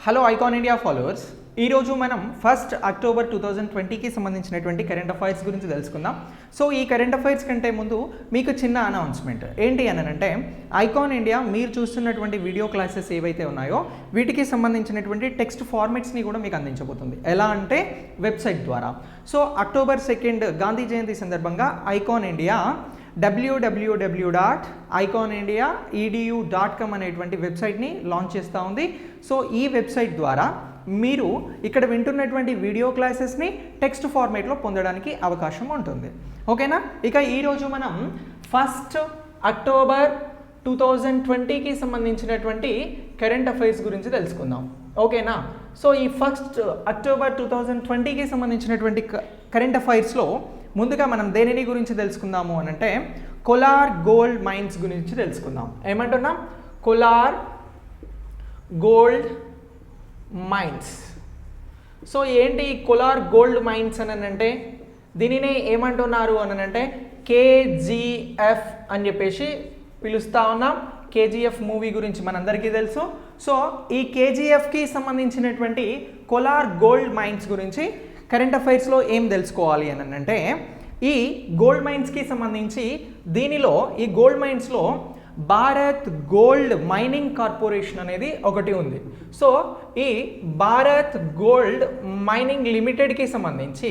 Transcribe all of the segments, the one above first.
Hello icon India followers, ఈరోజు మనం 1 October 2020కి సంబంధించినటువంటి కరెంట్ అఫైర్స్ గురించి తెలుసుకుందాం. సో ఈ కరెంట్ అఫైర్స్ కంటే ముందు మీకు చిన్న అనౌన్స్మెంట్ ఏంటి అని అంటే, ఐకాన్ ఇండియా మీరు చూస్తున్నటువంటి వీడియో క్లాసెస్ ఏవైతే ఉన్నాయో వీటికి సంబంధించినటువంటి టెక్స్ట్ ఫార్మాట్స్ని కూడా మీకు అందించబోతుంది. ఎలా అంటే వెబ్సైట్ ద్వారా. సో అక్టోబర్ 2 గాంధీ జయంతి సందర్భంగా ఐకాన్ ఇండియా www.iconindia.edu.com అనేటువంటి వెబ్సైట్ని లాంచ్ చేస్తూ ఉంది. సో ఈ వెబ్సైట్ ద్వారా మీరు ఇక్కడ వింటున్నటువంటి వీడియో క్లాసెస్ని టెక్స్ట్ ఫార్మేట్లో పొందడానికి అవకాశం ఉంటుంది. ఓకేనా? ఇక ఈరోజు మనం 1 అక్టోబర్ 2020కి సంబంధించినటువంటి కరెంట్ అఫైర్స్ గురించి తెలుసుకుందాం. ఓకేనా? సో ఈ 1 అక్టోబర్ 2020కి సంబంధించినటువంటి కరెంట్ అఫైర్స్లో ముందుగా మనం దేనిని గురించి తెలుసుకుందాము అని అంటే, కోలార్ గోల్డ్ మైన్స్ గురించి తెలుసుకుందాం. ఏమంటున్నాం? Kolar gold mines. సో ఏంటి కోలార్ గోల్డ్ మైన్స్ అని అంటే, దీనినే ఏమంటున్నారు అని అంటే KGF అని చెప్పేసి పిలుస్తూ ఉన్నాం. KGF మూవీ గురించి మనందరికీ తెలుసు. సో ఈ KGFకి సంబంధించినటువంటి కోలార్ గోల్డ్ మైన్స్ గురించి కరెంట్ అఫైర్స్లో ఏం తెలుసుకోవాలి అని అంటే, ఈ గోల్డ్ మైన్స్కి సంబంధించి దీనిలో ఈ గోల్డ్ మైన్స్లో భారత్ గోల్డ్ మైనింగ్ కార్పొరేషన్ అనేది ఒకటి ఉంది. సో ఈ భారత్ గోల్డ్ మైనింగ్ లిమిటెడ్కి సంబంధించి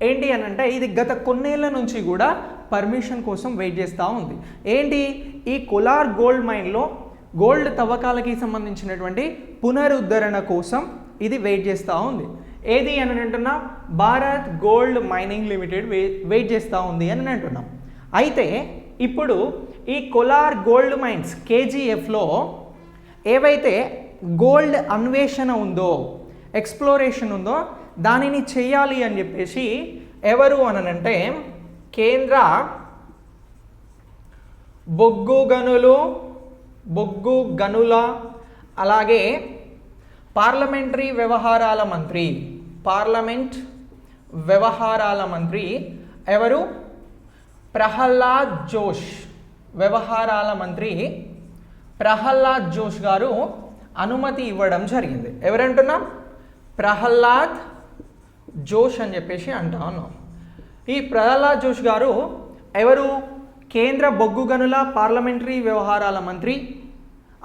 ఏంటి అని అంటే, ఇది గత కొన్నేళ్ల నుంచి కూడా పర్మిషన్ కోసం వెయిట్ చేస్తూ ఉంది. ఏంటి? ఈ కోలార్ గోల్డ్ మైన్లో గోల్డ్ తవ్వకాలకి సంబంధించినటువంటి పునరుద్ధరణ కోసం ఇది వెయిట్ చేస్తూ ఉంది. ఏది అని అంటున్నాం? Bharat gold mining limited wait చేస్తూ ఉంది అని అంటున్నాం. అయితే ఇప్పుడు ఈ కోలార్ గోల్డ్ మైన్స్ KGFలో ఏవైతే గోల్డ్ అన్వేషణ ఉందో, ఎక్స్ప్లోరేషన్ ఉందో, దానిని చేయాలి అని చెప్పేసి ఎవరు అనంటే కేంద్ర బొగ్గు గనుల అలాగే పార్లమెంట్ వ్యవహారాల మంత్రి ఎవరు? ప్రహ్లాద్ జోష్. వ్యవహారాల మంత్రి ప్రహ్లాద్ జోష్ గారు అనుమతి ఇవ్వడం జరిగింది. ఎవరంటున్నాం? ప్రహ్లాద్ జోష్ అని చెప్పేసి అంటా ఉన్నాం. ఈ ప్రహ్లాద్ జోష్ గారు ఎవరు? కేంద్ర బొగ్గు గనుల పార్లమెంటరీ వ్యవహారాల మంత్రి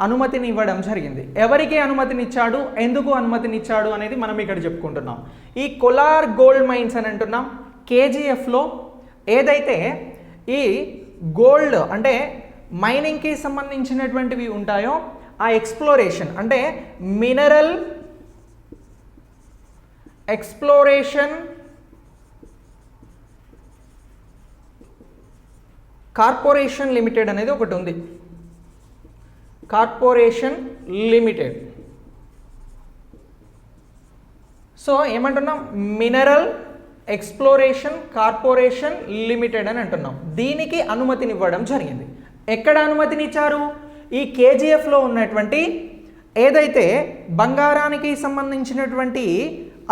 అనుమతిని ఇవ్వడం జరిగింది. ఎవరికి అనుమతినిచ్చాడు, ఎందుకు అనుమతినిచ్చాడు అనేది మనం ఇక్కడ చెప్పుకుంటున్నాం. ఈ కోలార్ గోల్డ్ మైన్స్ అని అంటున్నాం. KGFలో ఏదైతే ఈ గోల్డ్ అంటే మైనింగ్కి సంబంధించినటువంటివి ఉంటాయో, ఆ ఎక్స్ప్లోరేషన్ అంటే మినరల్ ఎక్స్ప్లోరేషన్ కార్పొరేషన్ లిమిటెడ్ అనేది ఒకటి ఉంది. Corporation limited. సో ఏమంటున్నాం? మినరల్ ఎక్స్ప్లోరేషన్ కార్పొరేషన్ లిమిటెడ్ అని అంటున్నాం. దీనికి అనుమతినివ్వడం జరిగింది. ఎక్కడ అనుమతినిచ్చారు? ఈ KGFలో ఉన్నటువంటి ఏదైతే బంగారానికి సంబంధించినటువంటి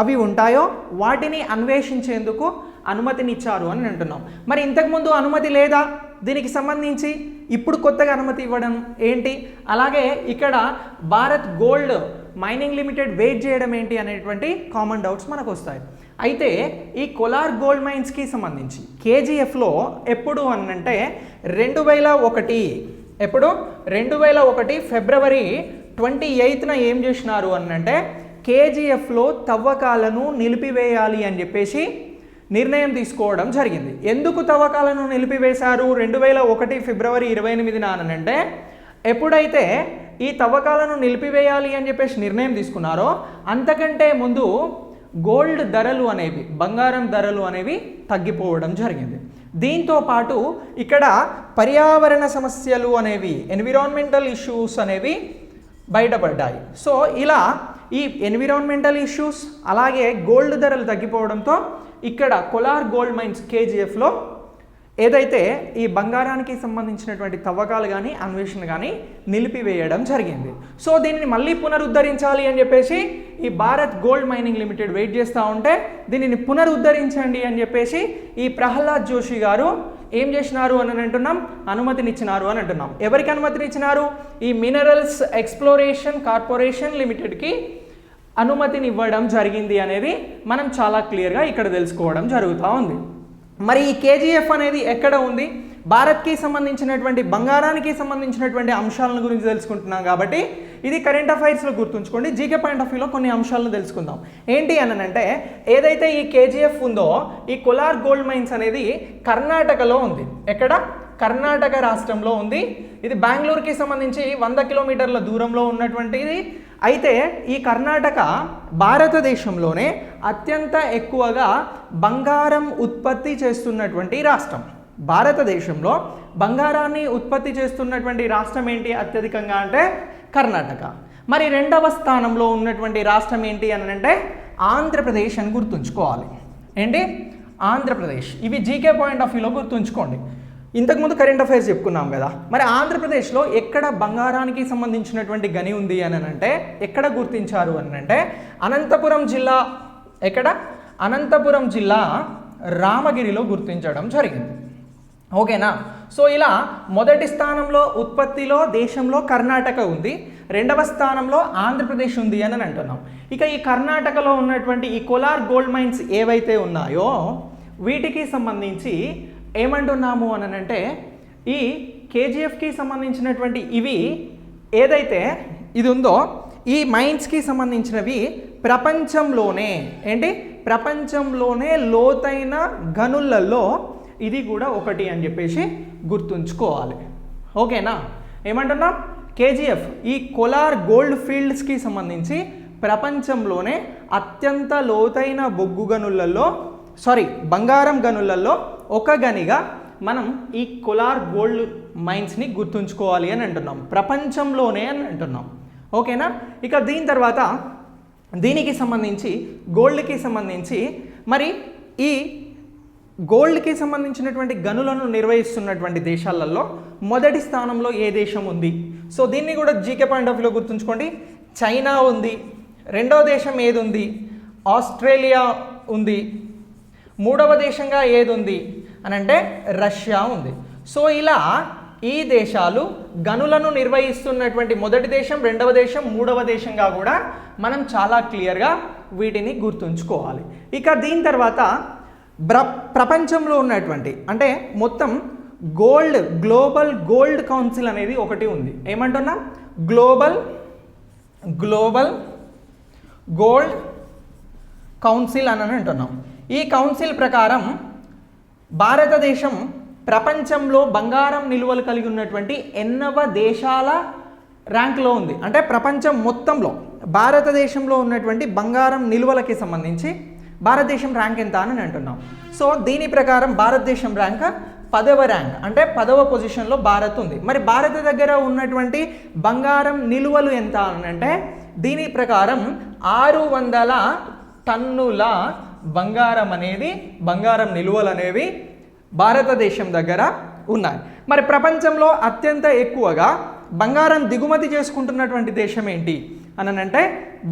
అవి ఉంటాయో వాటిని అన్వేషించేందుకు అనుమతినిచ్చారు అని అంటున్నాం. మరి ఇంతకుముందు అనుమతి లేదా దీనికి సంబంధించి? ఇప్పుడు కొత్తగా అనుమతి ఇవ్వడం ఏంటి? అలాగే ఇక్కడ Bharat gold mining limited wait చేయడం ఏంటి అనేటువంటి కామన్ డౌట్స్ మనకు వస్తాయి. అయితే ఈ కోలార్ గోల్డ్ మైన్స్కి సంబంధించి KGFలో ఎప్పుడు అని అంటే 2001 ఎప్పుడు 2001 ఫిబ్రవరి 28న ఏం చేసినారు అని అంటే, KGFలో తవ్వకాలను నిలిపివేయాలి అని చెప్పేసి నిర్ణయం తీసుకోవడం జరిగింది. ఎందుకు తవ్వకాలను నిలిపివేశారు 2001 ఫిబ్రవరి 28న అని అంటే, ఎప్పుడైతే ఈ తవ్వకాలను నిలిపివేయాలి అని చెప్పేసి నిర్ణయం తీసుకున్నారో అంతకంటే ముందు గోల్డ్ ధరలు అనేవి, బంగారం ధరలు అనేవి తగ్గిపోవడం జరిగింది. దీంతో పాటు ఇక్కడ పర్యావరణ సమస్యలు అనేవి, ఎన్విరాన్మెంటల్ ఇష్యూస్ అనేవి బయటపడ్డాయి. సో ఇలా ఈ ఎన్విరాన్మెంటల్ ఇష్యూస్ అలాగే గోల్డ్ ధరలు తగ్గిపోవడంతో ఇక్కడ కోలార్ గోల్డ్ మైన్స్ KGFలో ఏదైతే ఈ బంగారానికి సంబంధించినటువంటి తవ్వకాలు కానీ అన్వేషణ కానీ నిలిపివేయడం జరిగింది. సో దీనిని మళ్ళీ పునరుద్ధరించాలి అని చెప్పేసి ఈ Bharat gold mining limited wait చేస్తూ ఉంటే, దీనిని పునరుద్ధరించండి అని చెప్పేసి ఈ ప్రహ్లాద్ జోషి గారు ఏం చేసినారు అని అంటున్నాం? అనుమతినిచ్చినారు అని అంటున్నాం. ఎవరికి అనుమతినిచ్చినారు? ఈ మినరల్స్ ఎక్స్ప్లోరేషన్ కార్పొరేషన్ లిమిటెడ్కి అనుమతినివ్వడం జరిగింది అనేది మనం చాలా క్లియర్గా ఇక్కడ తెలుసుకోవడం జరుగుతూ ఉంది. మరి ఈ కేజీఎఫ్ అనేది ఎక్కడ ఉంది? భారత్కి సంబంధించినటువంటి బంగారానికి సంబంధించినటువంటి అంశాలను గురించి తెలుసుకుంటున్నాం కాబట్టి ఇది కరెంట్ అఫైర్స్లో గుర్తుంచుకోండి. జీకే పాయింట్ ఆఫ్ వ్యూలో కొన్ని అంశాలను తెలుసుకుందాం. ఏంటి అనంటే ఏదైతే ఈ కేజీఎఫ్ ఉందో ఈ కోలార్ గోల్డ్ మైన్స్ అనేది కర్ణాటకలో ఉంది. ఎక్కడ? కర్ణాటక రాష్ట్రంలో ఉంది. ఇది బెంగళూరుకి సంబంధించి 100 కిలోమీటర్ల దూరంలో ఉన్నటువంటిది. అయితే ఈ కర్ణాటక భారతదేశంలోనే అత్యంత ఎక్కువగా బంగారం ఉత్పత్తి చేస్తున్నటువంటి రాష్ట్రం. భారతదేశంలో బంగారాన్ని ఉత్పత్తి చేస్తున్నటువంటి రాష్ట్రం ఏంటి అత్యధికంగా అంటే? కర్ణాటక. మరి రెండవ స్థానంలో ఉన్నటువంటి రాష్ట్రం ఏంటి అని అంటే ఆంధ్రప్రదేశ్ అని గుర్తుంచుకోవాలి. ఏంటి? ఆంధ్రప్రదేశ్. ఇవి జీకే పాయింట్ ఆఫ్ వ్యూలో గుర్తుంచుకోండి. ఇంతకుముందు కరెంట్ అఫైర్స్ చెప్పుకున్నాం కదా. మరి ఆంధ్రప్రదేశ్లో ఎక్కడ బంగారానికి సంబంధించినటువంటి గని ఉంది అని అంటే ఎక్కడ గుర్తించారు అని అంటే అనంతపురం జిల్లా. ఎక్కడ? అనంతపురం జిల్లా రామగిరిలో గుర్తించడం జరిగింది. ఓకేనా? సో ఇలా మొదటి స్థానంలో ఉత్పత్తిలో దేశంలో కర్ణాటక ఉంది, రెండవ స్థానంలో ఆంధ్రప్రదేశ్ ఉంది అని అంటున్నాం. ఇక ఈ కర్ణాటకలో ఉన్నటువంటి ఈ కోలార్ గోల్డ్ మైన్స్ ఏవైతే ఉన్నాయో వీటికి సంబంధించి ఏమంటున్నాము అని అంటే ఈ కేజీఎఫ్కి సంబంధించినటువంటి ఇవి ఏదైతే ఇది ఉందో ఈ మైన్స్కి సంబంధించినవి ప్రపంచంలోనే ఏంటి? ప్రపంచంలోనే లోతైన గనులలో ఇది కూడా ఒకటి అని చెప్పేసి గుర్తుంచుకోవాలి. ఓకేనా? ఏమంటున్నాం? కేజీఎఫ్ ఈ కోలార్ గోల్డ్ ఫీల్డ్స్కి సంబంధించి ప్రపంచంలోనే అత్యంత లోతైన బొగ్గు గనులలో బంగారం గనులలో ఒక గనిగా మనం ఈ కోలార్ గోల్డ్ మైన్స్ని గుర్తుంచుకోవాలి అని అంటున్నాం. ప్రపంచంలోనే అని అంటున్నాం. ఓకేనా? ఇక దీని తర్వాత దీనికి సంబంధించి గోల్డ్కి సంబంధించి మరి ఈ గోల్డ్కి సంబంధించినటువంటి గనులను నిర్వహిస్తున్నటువంటి దేశాలలో మొదటి స్థానంలో ఏ దేశం ఉంది? సో దీన్ని కూడా జీకే పాయింట్ ఆఫ్ వ్యూలో గుర్తుంచుకోండి. చైనా ఉంది. రెండవ దేశం ఏది ఉంది? ఆస్ట్రేలియా ఉంది. మూడవ దేశంగా ఏది ఉంది అని అంటే రష్యా ఉంది. సో ఇలా ఈ దేశాలు గనులను నిర్వహిస్తున్నటువంటి మొదటి దేశం, రెండవ దేశం, మూడవ దేశంగా కూడా మనం చాలా క్లియర్గా వీటిని గుర్తుంచుకోవాలి. ఇక దీని తర్వాత ప్రపంచంలో ఉన్నటువంటి అంటే మొత్తం గ్లోబల్ గోల్డ్ కౌన్సిల్ అనేది ఒకటి ఉంది. ఏమంటున్నా? గ్లోబల్ గోల్డ్ కౌన్సిల్ అని అంటున్నాం. ఈ కౌన్సిల్ ప్రకారం భారతదేశం ప్రపంచంలో బంగారం నిల్వలు కలిగి ఉన్నటువంటి 8వ దేశాల ర్యాంక్లో ఉంది. అంటే ప్రపంచం మొత్తంలో భారతదేశంలో ఉన్నటువంటి బంగారం నిల్వలకి సంబంధించి భారతదేశం ర్యాంక్ ఎంత అని అంటున్నాం. సో దీని ప్రకారం భారతదేశం ర్యాంక్ 10వ ర్యాంక్ అంటే 10వ పొజిషన్లో భారత్ ఉంది. మరి భారత దగ్గర ఉన్నటువంటి బంగారం నిల్వలు ఎంత అని అంటే దీని ప్రకారం 600 టన్నుల బంగారం నిల్వలు అనేవి భారతదేశం దగ్గర ఉన్నాయి. మరి ప్రపంచంలో అత్యంత ఎక్కువగా బంగారం దిగుమతి చేసుకుంటున్నటువంటి దేశం ఏంటి అని అంటే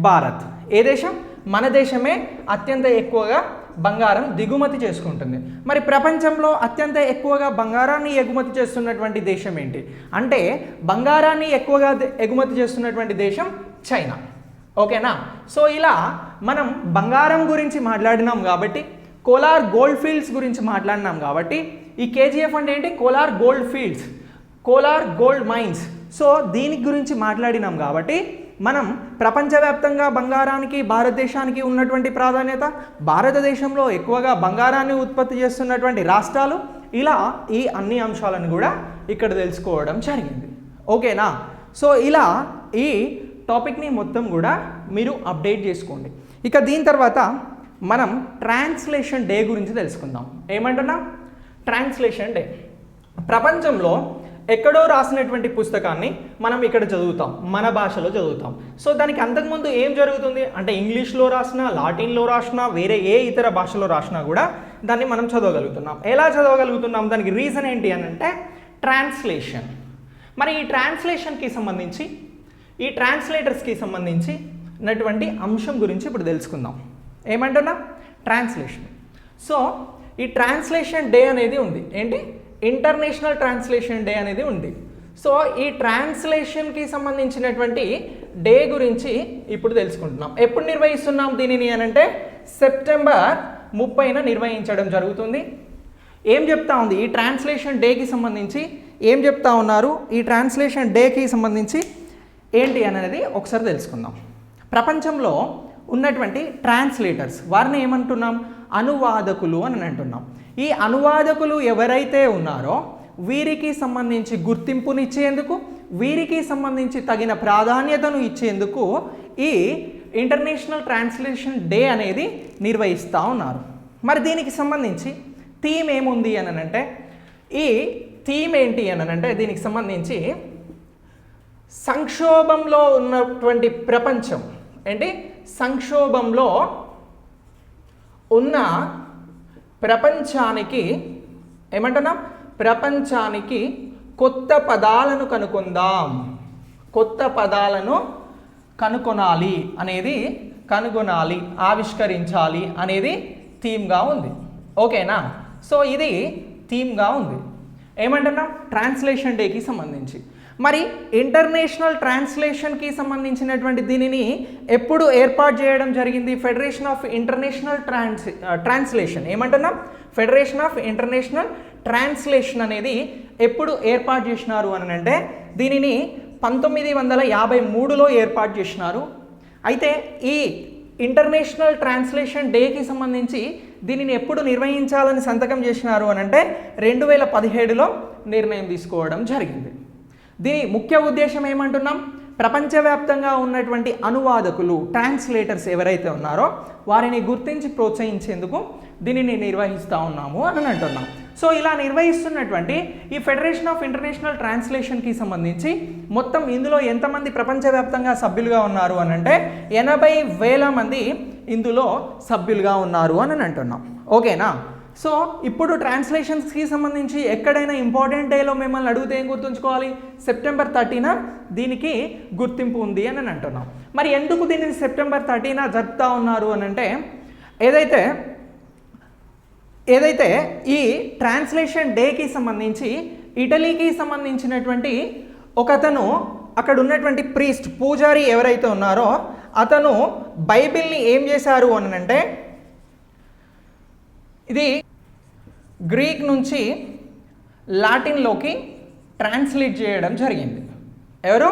భారత్. ఏ దేశం? మన దేశమే అత్యంత ఎక్కువగా బంగారం దిగుమతి చేసుకుంటుంది. మరి ప్రపంచంలో అత్యంత ఎక్కువగా బంగారాన్ని ఎగుమతి చేస్తున్నటువంటి దేశం ఏంటి అంటే బంగారాన్ని ఎక్కువగా ఎగుమతి చేస్తున్నటువంటి దేశం చైనా. ఓకేనా? సో ఇలా మనం బంగారం గురించి మాట్లాడినాం కాబట్టి, కోలార్ గోల్డ్ ఫీల్డ్స్ గురించి మాట్లాడినాం కాబట్టి, ఈ కేజీఎఫ్ అంటే ఏంటి? Kolar gold fields, Kolar gold mines. So దీని గురించి మాట్లాడినాం కాబట్టి మనం ప్రపంచవ్యాప్తంగా బంగారానికి భారతదేశానికి ఉన్నటువంటి ప్రాధాన్యత, భారతదేశంలో ఎక్కువగా బంగారాన్ని ఉత్పత్తి చేస్తున్నటువంటి రాష్ట్రాలు, ఇలా ఈ అన్ని అంశాలను కూడా ఇక్కడ తెలుసుకోవడం జరిగింది. ఓకేనా? సో ఇలా ఈ టాపిక్ని మొత్తం కూడా మీరు అప్డేట్ చేసుకోండి. ఇక దీని తర్వాత మనం ట్రాన్స్లేషన్ డే గురించి తెలుసుకుందాం. ఏమంటున్నా? Translation day. ప్రపంచంలో ఎక్కడో రాసినటువంటి పుస్తకాన్ని మనం ఇక్కడ చదువుతాం, మన భాషలో చదువుతాం. సో దానికి అంతకుముందు ఏం జరుగుతుంది అంటే ఇంగ్లీష్లో రాసినా, లాటిన్లో రాసినా, వేరే ఏ ఇతర భాషలో రాసినా కూడా దాన్ని మనం చదవగలుగుతున్నాం. ఎలా చదవగలుగుతున్నాం? దానికి రీజన్ ఏంటి అని అంటే ట్రాన్స్లేషన్. మరి ఈ ట్రాన్స్లేషన్కి సంబంధించి, ఈ ట్రాన్స్లేటర్స్కి సంబంధించినటువంటి అంశం గురించి ఇప్పుడు తెలుసుకుందాం. ఏమంటున్నా? ట్రాన్స్లేషన్. సో ఈ ట్రాన్స్లేషన్ డే అనేది ఉంది. ఏంటి? ఇంటర్నేషనల్ ట్రాన్స్లేషన్ డే అనేది ఉంది. సో ఈ ట్రాన్స్లేషన్కి సంబంధించినటువంటి డే గురించి ఇప్పుడు తెలుసుకుంటున్నాం. ఎప్పుడు నిర్వహిస్తున్నాం దీనిని అనంటే సెప్టెంబర్ 30న నిర్వహించడం జరుగుతుంది. ఏం చెప్తా ఉంది ఈ ట్రాన్స్లేషన్ డేకి సంబంధించి, ఏం చెప్తా ఉన్నారు ఈ ట్రాన్స్లేషన్ డేకి సంబంధించి ఏంటి అనేది ఒకసారి తెలుసుకుందాం. ప్రపంచంలో ఉన్నటువంటి ట్రాన్స్లేటర్స్ వారిని ఏమంటున్నాం, అనువాదకులు అని అంటున్నాం. ఈ అనువాదకులు ఎవరైతే ఉన్నారో వీరికి సంబంధించి గుర్తింపునిచ్చేందుకు, వీరికి సంబంధించి తగిన ప్రాధాన్యతను ఇచ్చేందుకు ఈ ఇంటర్నేషనల్ ట్రాన్స్లేషన్ డే అనేది నిర్వహిస్తూ ఉన్నారు. మరి దీనికి సంబంధించి థీమ్ ఏముంది అని అంటే, ఈ థీమ్ ఏంటి అని అంటే దీనికి సంబంధించి సంక్షోభంలో ఉన్నటువంటి ప్రపంచం ఏంటి, సంక్షోభంలో ఉన్న ప్రపంచానికి ఏమంటున్నాం, ప్రపంచానికి కొత్త పదాలను కనుక్కుందాం, కొత్త పదాలను కనుగొనాలి, ఆవిష్కరించాలి అనేది థీమ్గా ఉంది. ఓకేనా? సో ఇది థీమ్గా ఉంది. ఏమంటున్నాం, ట్రాన్స్లేషన్ డేకి సంబంధించి. మరి ఇంటర్నేషనల్ ట్రాన్స్లేషన్కి సంబంధించినటువంటి దీనిని ఎప్పుడు ఏర్పాటు చేయడం జరిగింది, ఫెడరేషన్ ఆఫ్ ఇంటర్నేషనల్ ట్రాన్స్లేషన్ ఏమంటున్నాం, ఫెడరేషన్ ఆఫ్ ఇంటర్నేషనల్ ట్రాన్స్లేషన్ అనేది ఎప్పుడు ఏర్పాటు చేసినారు అని అంటే దీనిని 1953లో ఏర్పాటు చేసినారు. అయితే ఈ ఇంటర్నేషనల్ ట్రాన్స్లేషన్ డేకి సంబంధించి దీనిని ఎప్పుడు నిర్వహించాలని సంతకం చేసినారు అని అంటే 2017లో నిర్ణయం తీసుకోవడం జరిగింది. దీని ముఖ్య ఉద్దేశం ఏమంటున్నాం, ప్రపంచవ్యాప్తంగా ఉన్నటువంటి అనువాదకులు, ట్రాన్స్లేటర్స్ ఎవరైతే ఉన్నారో వారిని గుర్తించి ప్రోత్సహించేందుకు దీనిని నిర్వహిస్తూ ఉన్నాము అని అంటున్నాం. సో ఇలా నిర్వహిస్తున్నటువంటి ఈ ఫెడరేషన్ ఆఫ్ ఇంటర్నేషనల్ ట్రాన్స్లేషన్కి సంబంధించి మొత్తం ఇందులో ఎంతమంది ప్రపంచవ్యాప్తంగా సభ్యులుగా ఉన్నారు అని అంటే 80,000 మంది ఇందులో సభ్యులుగా ఉన్నారు అని అంటున్నాం. ఓకేనా? సో ఇప్పుడు ట్రాన్స్లేషన్స్కి సంబంధించి ఎక్కడైనా ఇంపార్టెంట్ డేలో మిమ్మల్ని అడిగితే ఏం గుర్తుంచుకోవాలి, సెప్టెంబర్ 30న దీనికి గుర్తింపు ఉంది అని అంటున్నాం. మరి ఎందుకు దీనిని సెప్టెంబర్ 30న జరుపుతూ ఉన్నారు అని అంటే ఏదైతే ఈ ట్రాన్స్లేషన్ డేకి సంబంధించి ఇటలీకి సంబంధించినటువంటి ఒకతను, అక్కడ ఉన్నటువంటి ప్రీస్ట్, పూజారి ఎవరైతే ఉన్నారో అతను బైబిల్ని ఏం చేశారు అని అంటే ఇది గ్రీక్ నుంచి లాటిన్లోకి ట్రాన్స్లేట్ చేయడం జరిగింది. ఎవరు?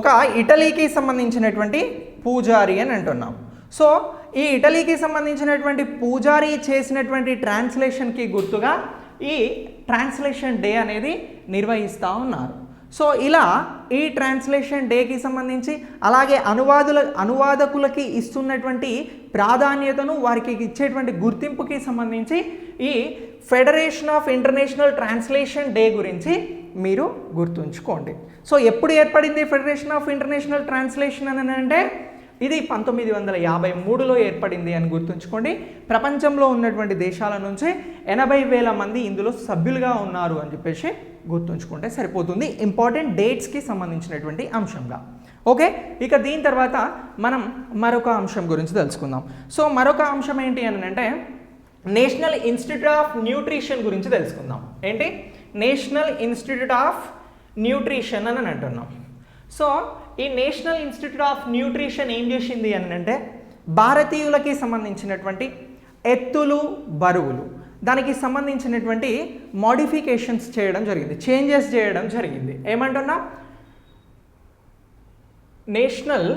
ఒక ఇటలీకి సంబంధించినటువంటి పూజారి అని అంటున్నాం. సో ఈ ఇటలీకి సంబంధించినటువంటి పూజారి చేసినటువంటి ట్రాన్స్లేషన్కి గుర్తుగా ఈ ట్రాన్స్లేషన్ డే అనేది నిర్వహిస్తూ ఉన్నారు. సో ఇలా ఈ ట్రాన్స్లేషన్ డేకి సంబంధించి అలాగే అనువాదకులకి ఇస్తున్నటువంటి ప్రాధాన్యతను, వారికి ఇచ్చేటువంటి గుర్తింపుకి సంబంధించి ఈ federation of international translation day గురించి మీరు గుర్తుంచుకోండి. సో ఎప్పుడు ఏర్పడింది ఫెడరేషన్ ఆఫ్ ఇంటర్నేషనల్ ట్రాన్స్లేషన్ అని అంటే ఇది 1953లో ఏర్పడింది అని గుర్తుంచుకోండి. ప్రపంచంలో ఉన్నటువంటి దేశాల నుంచి 80,000 మంది ఇందులో సభ్యులుగా ఉన్నారు అని చెప్పేసి గుర్తుంచుకుంటే సరిపోతుంది, ఇంపార్టెంట్ డేట్స్కి సంబంధించినటువంటి అంశంగా. ఓకే, ఇక దీని తర్వాత మనం మరొక అంశం గురించి తెలుసుకుందాం. సో మరొక అంశం ఏంటి అని అంటే నేషనల్ ఇన్స్టిట్యూట్ ఆఫ్ న్యూట్రిషన్ గురించి తెలుసుకుందాం. ఏంటి? నేషనల్ ఇన్స్టిట్యూట్ ఆఫ్ న్యూట్రిషన్ అని అంటున్నాం. సో ఈ నేషనల్ ఇన్స్టిట్యూట్ ఆఫ్ న్యూట్రిషన్ ఏం చేసింది అని అంటే భారతీయులకి సంబంధించినటువంటి ఎత్తులు, బరువులు, దానికి సంబంధించినటువంటి మోడిఫికేషన్స్ చేయడం జరిగింది, చేంజెస్ చేయడం జరిగింది. ఏమంటున్నా? నేషనల్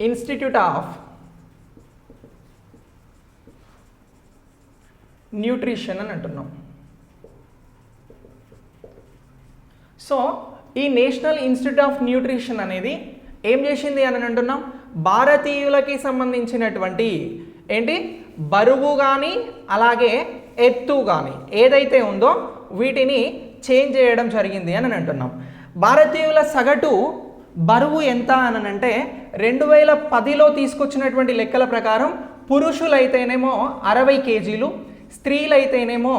ఇన్స్టిట్యూట్ ఆఫ్ న్యూట్రిషన్ అని అంటున్నాం. సో ఈ నేషనల్ ఇన్స్టిట్యూట్ ఆఫ్ న్యూట్రిషన్ అనేది ఏం చేసింది అని అంటున్నాం, భారతీయులకి సంబంధించినటువంటి ఏంటి బరువు కానీ అలాగే ఎత్తు కానీ ఏదైతే ఉందో వీటిని చేంజ్ చేయడం జరిగింది అని అంటున్నాం. భారతీయుల సగటు బరువు ఎంత అని అంటే 2010లో తీసుకొచ్చినటువంటి లెక్కల ప్రకారం పురుషులైతేనేమో 60 కేజీలు, స్త్రీలైతేనేమో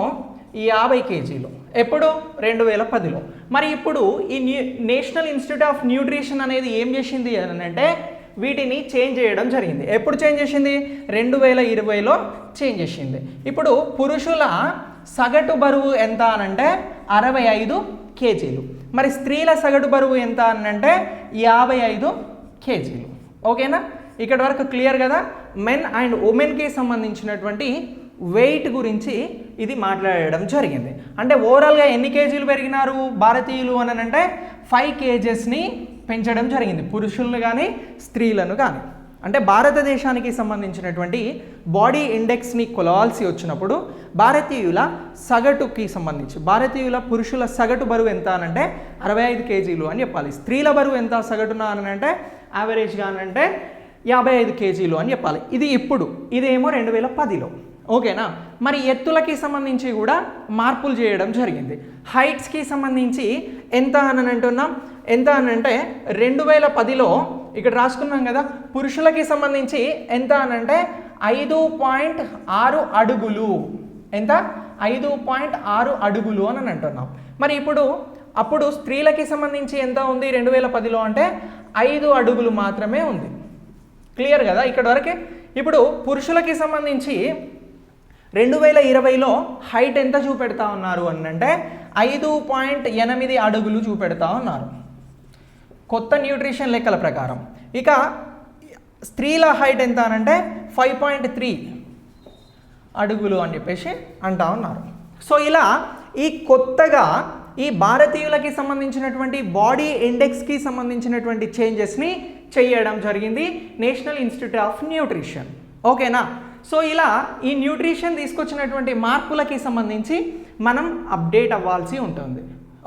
50 కేజీలు. ఎప్పుడు? 2010లో. మరి ఇప్పుడు ఈ నేషనల్ ఇన్స్టిట్యూట్ ఆఫ్ న్యూట్రిషన్ అనేది ఏం చేసింది అని అంటే వీటిని చేంజ్ చేయడం జరిగింది. ఎప్పుడు చేంజ్ చేసింది? 2020లో చేంజ్ చేసింది. ఇప్పుడు పురుషుల సగటు బరువు ఎంత అనంటే 65 కేజీలు. మరి స్త్రీల సగటు బరువు ఎంత అనంటే 55 కేజీలు. ఓకేనా, ఇక్కడ వరకు క్లియర్ కదా. మెన్ అండ్ ఉమెన్కి సంబంధించినటువంటి వెయిట్ గురించి ఇది మాట్లాడడం జరిగింది. అంటే ఓవరాల్గా ఎన్ని కేజీలు పెరిగినారు భారతీయులు అని అంటే 5 కేజెస్ని పెంచడం జరిగింది, పురుషులను కానీ స్త్రీలను కానీ. అంటే భారతదేశానికి సంబంధించినటువంటి బాడీ ఇండెక్స్ని కొలవాల్సి వచ్చినప్పుడు భారతీయుల సగటుకి సంబంధించి భారతీయుల పురుషుల సగటు బరువు ఎంత అనంటే 65 కేజీలు అని చెప్పాలి. స్త్రీల బరువు ఎంత సగటున అని అంటే యావరేజ్గా అనంటే 55 కేజీలు అని చెప్పాలి. ఇది ఇప్పుడు, ఇదేమో 2010లో. ఓకేనా, మరి ఎత్తులకి సంబంధించి కూడా మార్పులు చేయడం జరిగింది. హైట్స్కి సంబంధించి ఎంత అని అంటున్నాం, ఎంత అని అంటే 2010లో ఇక్కడ రాసుకున్నాం కదా, పురుషులకి సంబంధించి ఎంత అనంటే 5.6 అడుగులు. ఎంత? 5.6 అడుగులు అని అంటున్నాం. మరి అప్పుడు స్త్రీలకి సంబంధించి ఎంత ఉంది 2010లో అంటే 5 అడుగులు మాత్రమే ఉంది. క్లియర్ కదా ఇక్కడ వరకే. ఇప్పుడు పురుషులకి సంబంధించి 2020లో హైట్ ఎంత చూపెడతా ఉన్నారు అని అంటే 5.8 అడుగులు చూపెడతా ఉన్నారు కొత్త న్యూట్రిషన్ లెక్కల ప్రకారం. ఇక స్త్రీల హైట్ ఎంత అనంటే 5.3 అడుగులు అని చెప్పేసి అంటా ఉన్నారు. సో ఇలా ఈ కొత్తగా ఈ భారతీయులకి సంబంధించినటువంటి బాడీ ఇండెక్స్కి సంబంధించినటువంటి చేంజెస్ని చేయడం జరిగింది నేషనల్ ఇన్స్టిట్యూట్ ఆఫ్ న్యూట్రిషన్. ఓకేనా, సో ఇలా ఈ న్యూట్రిషన్ తీసుకొచ్చినటువంటి మార్పులకి సంబంధించి మనం అప్డేట్ అవ్వాల్సి ఉంటుంది.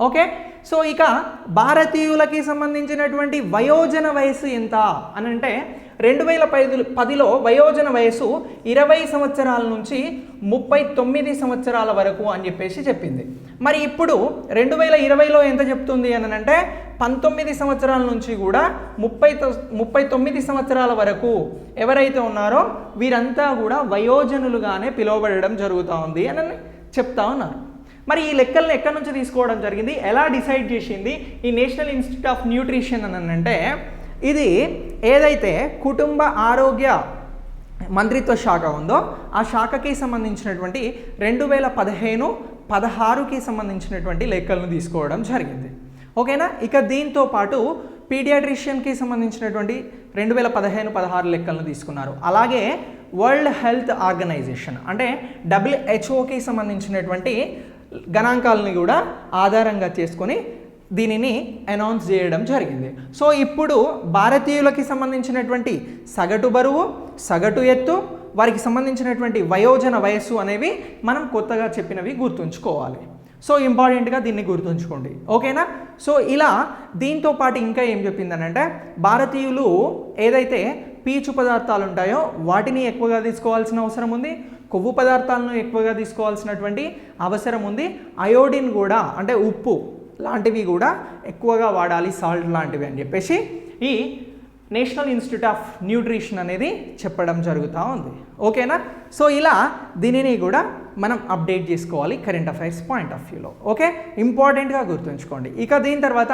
ఓకే, సో ఇక భారతీయులకి సంబంధించినటువంటి వయోజన వయసు ఎంత అని అంటే 2010లో వయోజన వయసు 20 సంవత్సరాల నుంచి 39 సంవత్సరాల వరకు అని చెప్పేసి చెప్పింది. మరి ఇప్పుడు 2020లో ఎంత చెప్తుంది అని అంటే 19 సంవత్సరాల నుంచి కూడా 39 సంవత్సరాల వరకు ఎవరైతే ఉన్నారో వీరంతా కూడా వయోజనులుగానే పిలువబడడం జరుగుతూ ఉంది అని చెప్తా ఉన్నారు. మరి ఈ లెక్కలను ఎక్కడి నుంచి తీసుకోవడం జరిగింది, ఎలా డిసైడ్ చేసింది ఈ నేషనల్ ఇన్స్టిట్యూట్ ఆఫ్ న్యూట్రిషన్ అని అంటే, ఇది ఏదైతే కుటుంబ ఆరోగ్య మంత్రిత్వ శాఖ ఉందో ఆ శాఖకి సంబంధించినటువంటి 2015-16కి సంబంధించినటువంటి లెక్కలను తీసుకోవడం జరిగింది. ఓకేనా, ఇక దీంతో పాటు పీడియాట్రిషియన్కి సంబంధించినటువంటి 2015-16 లెక్కలను తీసుకున్నారు. అలాగే వరల్డ్ హెల్త్ ఆర్గనైజేషన్ అంటే WHOకి సంబంధించినటువంటి గణాంకాలని కూడా ఆధారంగా చేసుకొని దీనిని అనౌన్స్ చేయడం జరిగింది. సో ఇప్పుడు భారతీయులకి సంబంధించినటువంటి సగటు బరువు, సగటు ఎత్తు, వారికి సంబంధించినటువంటి వయోజన వయస్సు అనేవి మనం కొత్తగా చెప్పినవి గుర్తుంచుకోవాలి. సో ఇంపార్టెంట్గా దీన్ని గుర్తుంచుకోండి. ఓకేనా, సో ఇలా దీంతో పాటు ఇంకా ఏం చెప్పిందనంటే భారతీయులు ఏదైతే పీచు పదార్థాలు ఉంటాయో వాటిని ఎక్కువగా తీసుకోవాల్సిన అవసరం ఉంది, కొవ్వు పదార్థాలను ఎక్కువగా తీసుకోవాల్సినటువంటి అవసరం ఉంది, అయోడిన్ కూడా అంటే ఉప్పు లాంటివి కూడా ఎక్కువగా వాడాలి, సాల్ట్ లాంటివి అని చెప్పేసి ఈ నేషనల్ ఇన్స్టిట్యూట్ ఆఫ్ న్యూట్రిషన్ అనేది చెప్పడం జరుగుతూ ఉంది. ఓకేనా, సో ఇలా దీనిని కూడా మనం అప్డేట్ చేసుకోవాలి కరెంట్ అఫైర్స్ పాయింట్ ఆఫ్ వ్యూలో. ఓకే, ఇంపార్టెంట్గా గుర్తుంచుకోండి. ఇక దీని తర్వాత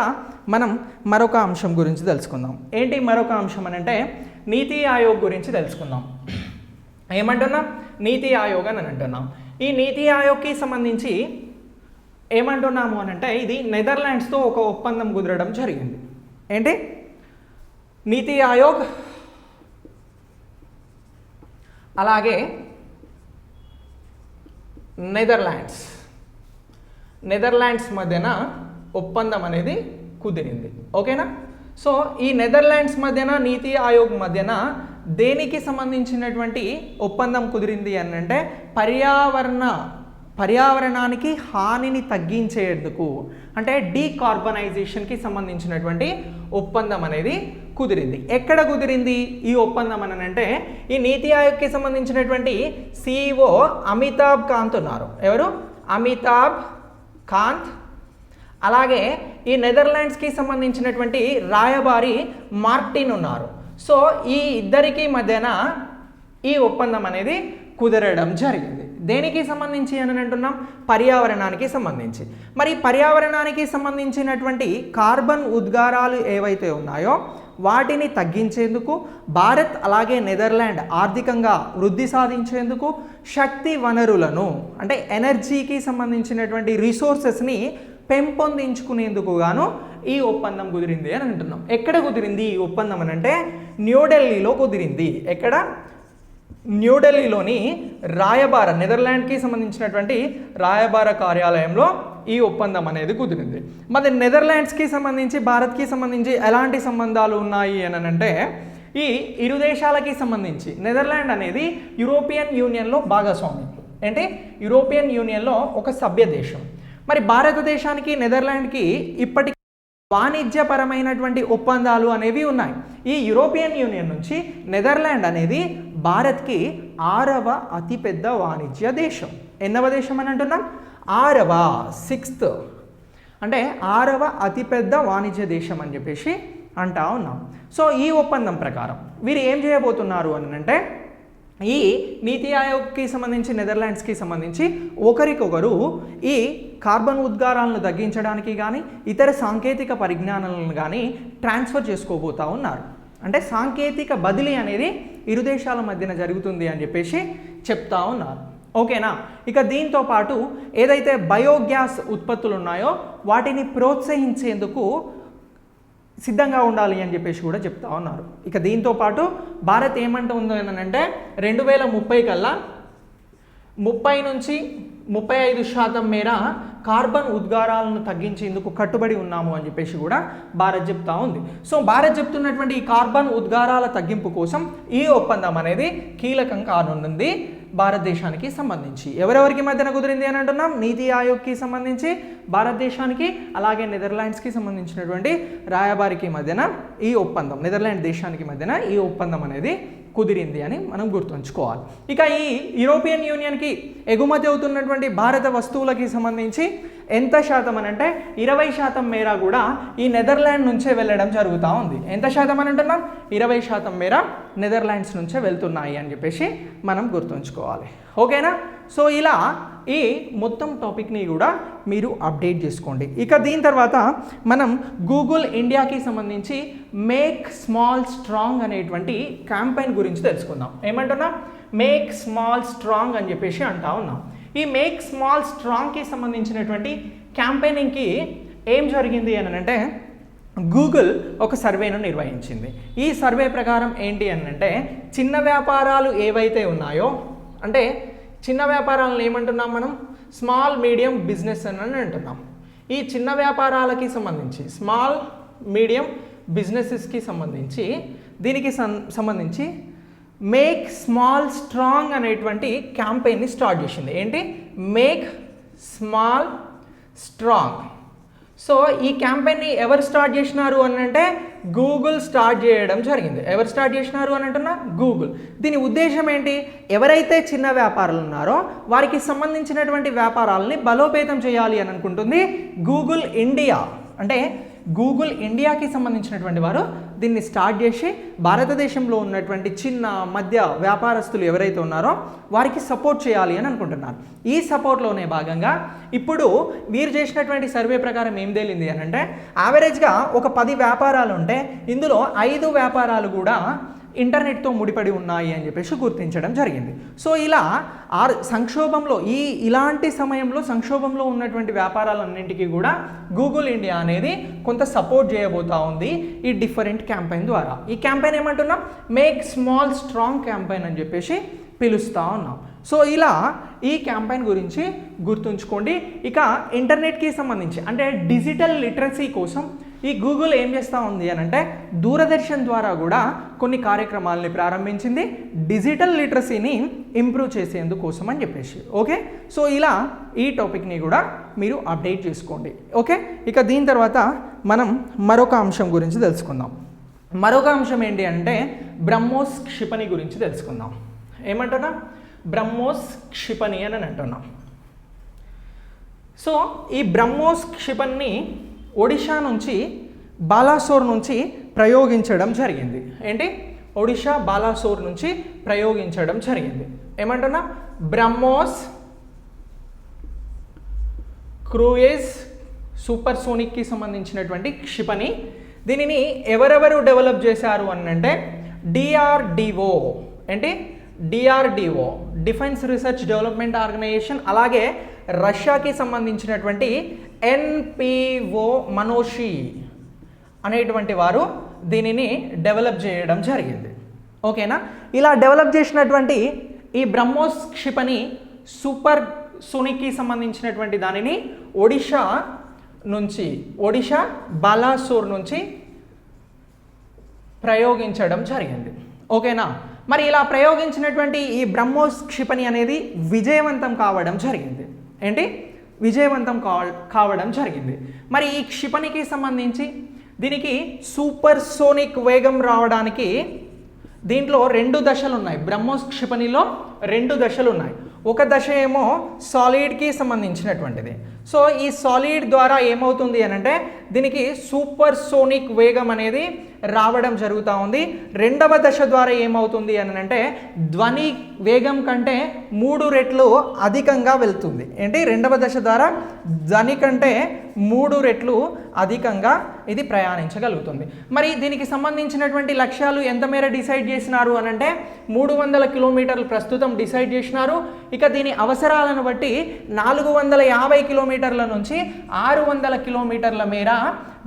మనం మరొక అంశం గురించి తెలుసుకుందాం. ఏంటి మరొక అంశం అని అంటే నీతి ఆయోగ్ గురించి తెలుసుకుందాం. ఏమంటున్నాం? నీతి ఆయోగ్ అని అంటున్నాం. ఈ నీతి ఆయోగ్కి సంబంధించి ఏమంటున్నాము అని అంటే ఇది నెదర్లాండ్స్తో ఒక ఒప్పందం కుదరడం జరిగింది. ఏంటి? నీతి ఆయోగ్ అలాగే నెదర్లాండ్స్ మధ్యన ఒప్పందం అనేది కుదిరింది. ఓకేనా, సో ఈ నెదర్లాండ్స్ మధ్యన నీతి ఆయోగ్ మధ్యన దేనికి సంబంధించినటువంటి ఒప్పందం కుదిరింది అని అంటే పర్యావరణానికి హానిని తగ్గించేందుకు అంటే డీకార్బనైజేషన్కి సంబంధించినటువంటి ఒప్పందం అనేది కుదిరింది. ఎక్కడ కుదిరింది ఈ ఒప్పందం అని అంటే ఈ నీతి ఆయోగ్కి సంబంధించినటువంటి CEO అమితాబ్ కాంత్ ఉన్నారు. ఎవరు? అమితాబ్ కాంత్. అలాగే ఈ నెదర్లాండ్స్కి సంబంధించినటువంటి రాయబారి మార్టిన్ ఉన్నారు. సో ఈ ఇద్దరికి మధ్యన ఈ ఒప్పందం అనేది కుదరడం జరిగింది. దేనికి సంబంధించి అని అంటున్నాం? పర్యావరణానికి సంబంధించి. మరి పర్యావరణానికి సంబంధించినటువంటి కార్బన్ ఉద్గారాలు ఏవైతే ఉన్నాయో వాటిని తగ్గించేందుకు భారత్ అలాగే నెదర్లాండ్ ఆర్థికంగా వృద్ధి సాధించేందుకు శక్తి వనరులను అంటే ఎనర్జీకి సంబంధించినటువంటి రిసోర్సెస్ని పెంపొందించుకునేందుకు గాను ఈ ఒప్పందం కుదిరింది అని అంటున్నాం. ఎక్కడ కుదిరింది ఈ ఒప్పందం అని అంటే న్యూఢిల్లీలో కుదిరింది. ఎక్కడ? న్యూఢిల్లీలోని రాయబార నెదర్లాండ్కి సంబంధించినటువంటి రాయబార కార్యాలయంలో ఈ ఒప్పందం అనేది కుదిరింది. మరి నెదర్లాండ్స్కి సంబంధించి భారత్కి సంబంధించి ఎలాంటి సంబంధాలు ఉన్నాయి అని అంటే ఈ ఇరు దేశాలకి సంబంధించి నెదర్లాండ్ అనేది యూరోపియన్ యూనియన్లో భాగస్వామి. అంటే యూరోపియన్ యూనియన్లో ఒక సభ్య దేశం. మరి భారతదేశానికి నెదర్లాండ్కి ఇప్పటికీ వాణిజ్యపరమైనటువంటి ఒప్పందాలు అనేవి ఉన్నాయి. ఈ యూరోపియన్ యూనియన్ నుంచి నెదర్లాండ్ అనేది భారత్కి 6వ అతిపెద్ద వాణిజ్య దేశం. ఎన్నవ దేశం అని అంటున్నాం? 6వ, 6th అంటే 6వ అతిపెద్ద వాణిజ్య దేశం అని చెప్పేసి అంటా ఉన్నాం. సో ఈ ఒప్పందం ప్రకారం వీరు ఏం చేయబోతున్నారు అని అంటే ఈ నీతి ఆయోగ్కి సంబంధించి నెదర్లాండ్స్కి సంబంధించి ఒకరికొకరు ఈ కార్బన్ ఉద్గారాలను తగ్గించడానికి కానీ ఇతర సాంకేతిక పరిజ్ఞానాలను కానీ ట్రాన్స్ఫర్ చేసుకోబోతూ ఉన్నారు. అంటే సాంకేతిక బదిలీ అనేది ఇరు దేశాల మధ్యన జరుగుతుంది అని చెప్పేసి చెప్తా ఉన్నారు. ఓకేనా? ఇక దీంతో పాటు ఏదైతే బయోగ్యాస్ ఉత్పత్తులు ఉన్నాయో వాటిని ప్రోత్సహించేందుకు సిద్ధంగా ఉండాలి అని చెప్పేసి కూడా చెప్తా ఉన్నారు. ఇక దీంతో పాటు భారత్ ఏమంటుందో అంటే 2030 కల్లా 30 నుంచి 35% మేర కార్బన్ ఉద్గారాలను తగ్గించేందుకు కట్టుబడి ఉన్నాము అని చెప్పేసి కూడా భారత్ చెప్తా ఉంది. సో భారత్ చెప్తున్నటువంటి ఈ కార్బన్ ఉద్గారాల తగ్గింపు కోసం ఈ ఒప్పందం అనేది కీలకం కానుంది భారతదేశానికి సంబంధించి. ఎవరెవరికి మధ్యన కుదిరింది అని అంటున్నాం? నీతి ఆయోగ్కి సంబంధించి భారతదేశానికి అలాగే నెదర్లాండ్స్కి సంబంధించినటువంటి రాయబారికి మధ్యన ఈ ఒప్పందం, నెదర్లాండ్ దేశానికి మధ్యన ఈ ఒప్పందం అనేది కుదిరింది అని మనం గుర్తుంచుకోవాలి. ఇక ఈ యూరోపియన్ యూనియన్కి ఎగుమతి అవుతున్నటువంటి భారత వస్తువులకి సంబంధించి ఎంత శాతం అని అంటే 20% మేర కూడా ఈ నెదర్లాండ్ నుంచే వెళ్ళడం జరుగుతూ ఉంది. ఎంత శాతం అని అంటున్నాం? 20% మేర నెదర్లాండ్స్ నుంచే వెళ్తున్నాయి అని చెప్పేసి మనం గుర్తుంచుకోవాలి. ఓకేనా? సో ఇలా ఈ మొత్తం టాపిక్ని కూడా మీరు అప్డేట్ చేసుకోండి. ఇక దీని తర్వాత మనం గూగుల్ ఇండియాకి సంబంధించి మేక్ స్మాల్ స్ట్రాంగ్ అనేటువంటి క్యాంపెయిన్ గురించి తెలుసుకుందాం. ఏమంటున్నాం? మేక్ స్మాల్ స్ట్రాంగ్ అని చెప్పేసి అంటా ఉన్నాం. ఈ మేక్ స్మాల్ స్ట్రాంగ్కి సంబంధించినటువంటి క్యాంపెయినింగ్కి ఏం జరిగింది అని అంటే గూగుల్ ఒక సర్వేను నిర్వహించింది. ఈ సర్వే ప్రకారం ఏంటి అని అంటే చిన్న వ్యాపారాలు ఏవైతే ఉన్నాయో, అంటే చిన్న వ్యాపారాలను ఏమంటున్నాం మనం? స్మాల్ మీడియం బిజినెస్ అని అంటున్నాం. ఈ చిన్న వ్యాపారాలకి సంబంధించి స్మాల్ మీడియం బిజినెసెస్కి సంబంధించి దీనికి సంబంధించి మేక్ స్మాల్ స్ట్రాంగ్ అనేటువంటి క్యాంపెయిన్ని స్టార్ట్ చేసింది. ఏంటి? Make small strong. సో ఈ క్యాంపెయిన్ని ఎవరు స్టార్ట్ చేసినారు అని అంటే గూగుల్ స్టార్ట్ చేయడం జరిగింది. ఎవరు స్టార్ట్ చేసినారు అని అంటున్నా? గూగుల్. దీని ఉద్దేశం ఏంటి? ఎవరైతే చిన్న వ్యాపారులు ఉన్నారో వారికి సంబంధించినటువంటి వ్యాపారాలని బలోపేతం చేయాలి అని అనుకుంటుంది గూగుల్ ఇండియా. అంటే గూగుల్ ఇండియాకి సంబంధించినటువంటి వారు దీన్ని స్టార్ట్ చేసి భారతదేశంలో ఉన్నటువంటి చిన్న మధ్య వ్యాపారస్తులు ఎవరైతే ఉన్నారో వారికి సపోర్ట్ చేయాలి అని అనుకుంటున్నారు. ఈ సపోర్ట్లోనే భాగంగా ఇప్పుడు వీరు చేసినటువంటి సర్వే ప్రకారం ఏం తేలింది అని అంటే యావరేజ్గా ఒక 10 వ్యాపారాలు ఉంటే ఇందులో 5 వ్యాపారాలు కూడా ఇంటర్నెట్తో ముడిపడి ఉన్నాయి అని చెప్పేసి గుర్తించడం జరిగింది. సో ఇలా సంక్షోభంలో ఇలాంటి సమయంలో సంక్షోభంలో ఉన్నటువంటి వ్యాపారాలన్నింటికీ కూడా గూగుల్ ఇండియా అనేది కొంత సపోర్ట్ చేయబోతా ఉంది ఈ డిఫరెంట్ క్యాంపెయిన్ ద్వారా. ఈ క్యాంపెయిన్ ఏమంటున్నాం? మేక్ స్మాల్ స్ట్రాంగ్ క్యాంపెయిన్ అని చెప్పేసి పిలుస్తూ ఉన్నాం. సో ఇలా ఈ క్యాంపెయిన్ గురించి గుర్తుంచుకోండి. ఇక ఇంటర్నెట్కి సంబంధించి అంటే డిజిటల్ లిటరసీ కోసం ఈ గూగుల్ ఏం చేస్తూ ఉంది అని అంటే దూరదర్శన్ ద్వారా కూడా కొన్ని కార్యక్రమాలని ప్రారంభించింది డిజిటల్ లిటరసీని ఇంప్రూవ్ చేసేందుకోసం అని చెప్పేసి. ఓకే, సో ఇలా ఈ టాపిక్ని కూడా మీరు అప్డేట్ చేసుకోండి. ఓకే, ఇక దీని తర్వాత మనం మరొక అంశం గురించి తెలుసుకుందాం. మరొక అంశం ఏంటి అంటే బ్రహ్మోస్ క్షిపణి గురించి తెలుసుకుందాం. ఏమంటున్నా? బ్రహ్మోస్ క్షిపణి అని అంటున్నాం. సో ఈ బ్రహ్మోస్ క్షిపణిని ఒడిషా నుంచి బాలాసోర్ నుంచి ప్రయోగించడం జరిగింది. ఏంటి? ఒడిషా బాలాసోర్ నుంచి ప్రయోగించడం జరిగింది. ఏమంటున్నా? బ్రహ్మోస్ క్రూయిజ్ సూపర్సోనిక్కి సంబంధించినటువంటి క్షిపణి దీనిని ఎవరెవరు డెవలప్ చేశారు అని అంటే డిఆర్డిఓ, ఏంటి DRDO, defence research development organisation, అలాగే రష్యాకి సంబంధించినటువంటి ఎన్పిఓ మనోషి అనేటువంటి వారు దీనిని డెవలప్ చేయడం జరిగింది. ఓకేనా, ఇలా డెవలప్ చేసినటువంటి ఈ బ్రహ్మోస్ క్షిపణి సూపర్ సోనిక్కి సంబంధించినటువంటి దానిని ఒడిషా బాలాసోర్ నుంచి ప్రయోగించడం జరిగింది. ఓకేనా, మరి ఇలా ప్రయోగించినటువంటి ఈ బ్రహ్మోస్ క్షిపణి అనేది విజయవంతం కావడం జరిగింది. ఏంటి, విజయవంతం కావడం జరిగింది. మరి ఈ క్షిపణికి సంబంధించి దీనికి సూపర్ సోనిక్ వేగం రావడానికి దీంట్లో 2 దశలు ఉన్నాయి. బ్రహ్మోస్ క్షిపణిలో 2 దశలు ఉన్నాయి. ఒక దశ ఏమో సాలిడ్కి సంబంధించినటువంటిది. సో ఈ సాలిడ్ ద్వారా ఏమవుతుంది అని అంటే దీనికి సూపర్ సోనిక్ వేగం అనేది రావడం జరుగుతూ ఉంది. రెండవ దశ ద్వారా ఏమవుతుంది అని అంటే ధ్వని వేగం కంటే 3 రెట్లు అధికంగా వెళ్తుంది. ఏంటి, రెండవ దశ ద్వారా ధ్వని కంటే 3 రెట్లు అధికంగా ఇది ప్రయాణించగలుగుతుంది. మరి దీనికి సంబంధించినటువంటి లక్ష్యాలు ఎంత మేర డిసైడ్ చేసినారు అని అంటే 300 కిలోమీటర్లు ప్రస్తుతం డిసైడ్ చేసినారు. ఇక దీని అవసరాలను బట్టి 450 కిలోమీటర్ల నుంచి 600 కిలోమీటర్ల మేర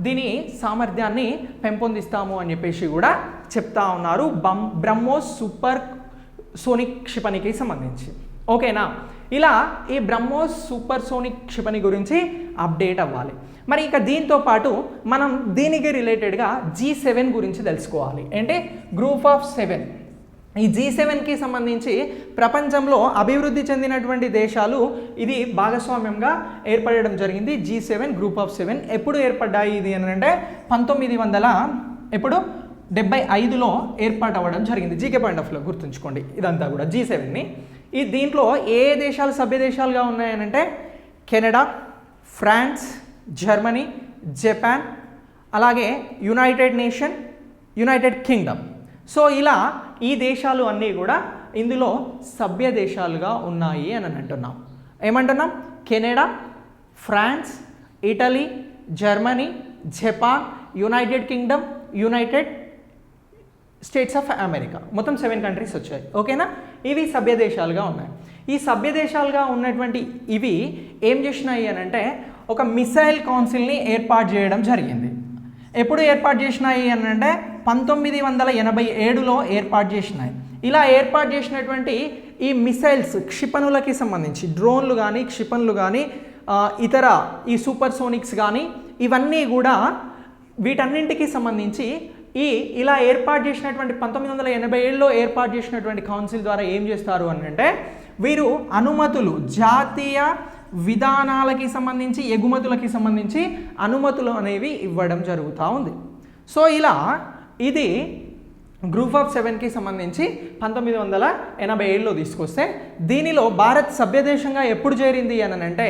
దీని సామర్థ్యాన్ని పెంపొందిస్తాము అని చెప్పేసి కూడా చెప్తా ఉన్నారు బ్రహ్మోస్ సూపర్ సోనిక్ క్షిపణికి సంబంధించి. ఓకేనా, ఇలా ఈ బ్రహ్మోస్ సూపర్ సోనిక్ క్షిపణి గురించి అప్డేట్ అవ్వాలి. మరి ఇక దీంతో పాటు మనం దీనికి రిలేటెడ్గా G7 గురించి తెలుసుకోవాలి. అంటే గ్రూప్ ఆఫ్ 7. ఈ G7కి సంబంధించి ప్రపంచంలో అభివృద్ధి చెందినటువంటి దేశాలు ఇది భాగస్వామ్యంగా ఏర్పడడం జరిగింది. G7 గ్రూప్ ఆఫ్ 7 ఎప్పుడు ఏర్పడ్డాయి ఇది అని అంటే 1975లో ఏర్పాటు అవ్వడం జరిగింది. జీకే పాయింట్ ఆఫ్ లో గుర్తుంచుకోండి ఇదంతా కూడా G7ని. ఈ దీంట్లో ఏ దేశాలు సభ్య దేశాలుగా ఉన్నాయనంటే కెనడా, ఫ్రాన్స్, జర్మనీ, జపాన్, అలాగే యునైటెడ్ కింగ్డమ్. సో ఇలా ఈ దేశాలు అన్నీ కూడా ఇందులో సభ్య దేశాలుగా ఉన్నాయి అని అంటున్నాం. ఏమంటున్నాం, Canada, France, Italy, Germany, Japan, United Kingdom, United States of America, మొత్తం 7 కంట్రీస్ వచ్చాయి. ఓకేనా, ఇవి సభ్య దేశాలుగా ఉన్నాయి. ఈ సభ్య దేశాలుగా ఉన్నటువంటి ఇవి ఏం చేసినాయి అని అంటే ఒక మిసైల్ కౌన్సిల్ని ఏర్పాటు చేయడం జరిగింది. ఎప్పుడు ఏర్పాటు చేసినాయి అని అంటే 1987లో ఏర్పాటు చేసినాయి. ఇలా ఏర్పాటు చేసినటువంటి ఈ మిసైల్స్ క్షిపణులకి సంబంధించి డ్రోన్లు కానీ క్షిపణులు కానీ ఇతర ఈ సూపర్ సోనిక్స్ కానీ ఇవన్నీ కూడా వీటన్నింటికి సంబంధించి ఇలా ఏర్పాటు చేసినటువంటి 1987లో ఏర్పాటు చేసినటువంటి కౌన్సిల్ ద్వారా ఏం చేస్తారు అని అంటే వీరు అనుమతులు, జాతీయ విధానాలకి సంబంధించి ఎగుమతులకి సంబంధించి అనుమతులు అనేవి ఇవ్వడం జరుగుతూ ఉంది. సో ఇలా ఇది గ్రూప్ ఆఫ్ 7కి సంబంధించి 1987లో తీసుకొస్తే దీనిలో భారత్ సభ్యదేశంగా ఎప్పుడు చేరింది అని అంటే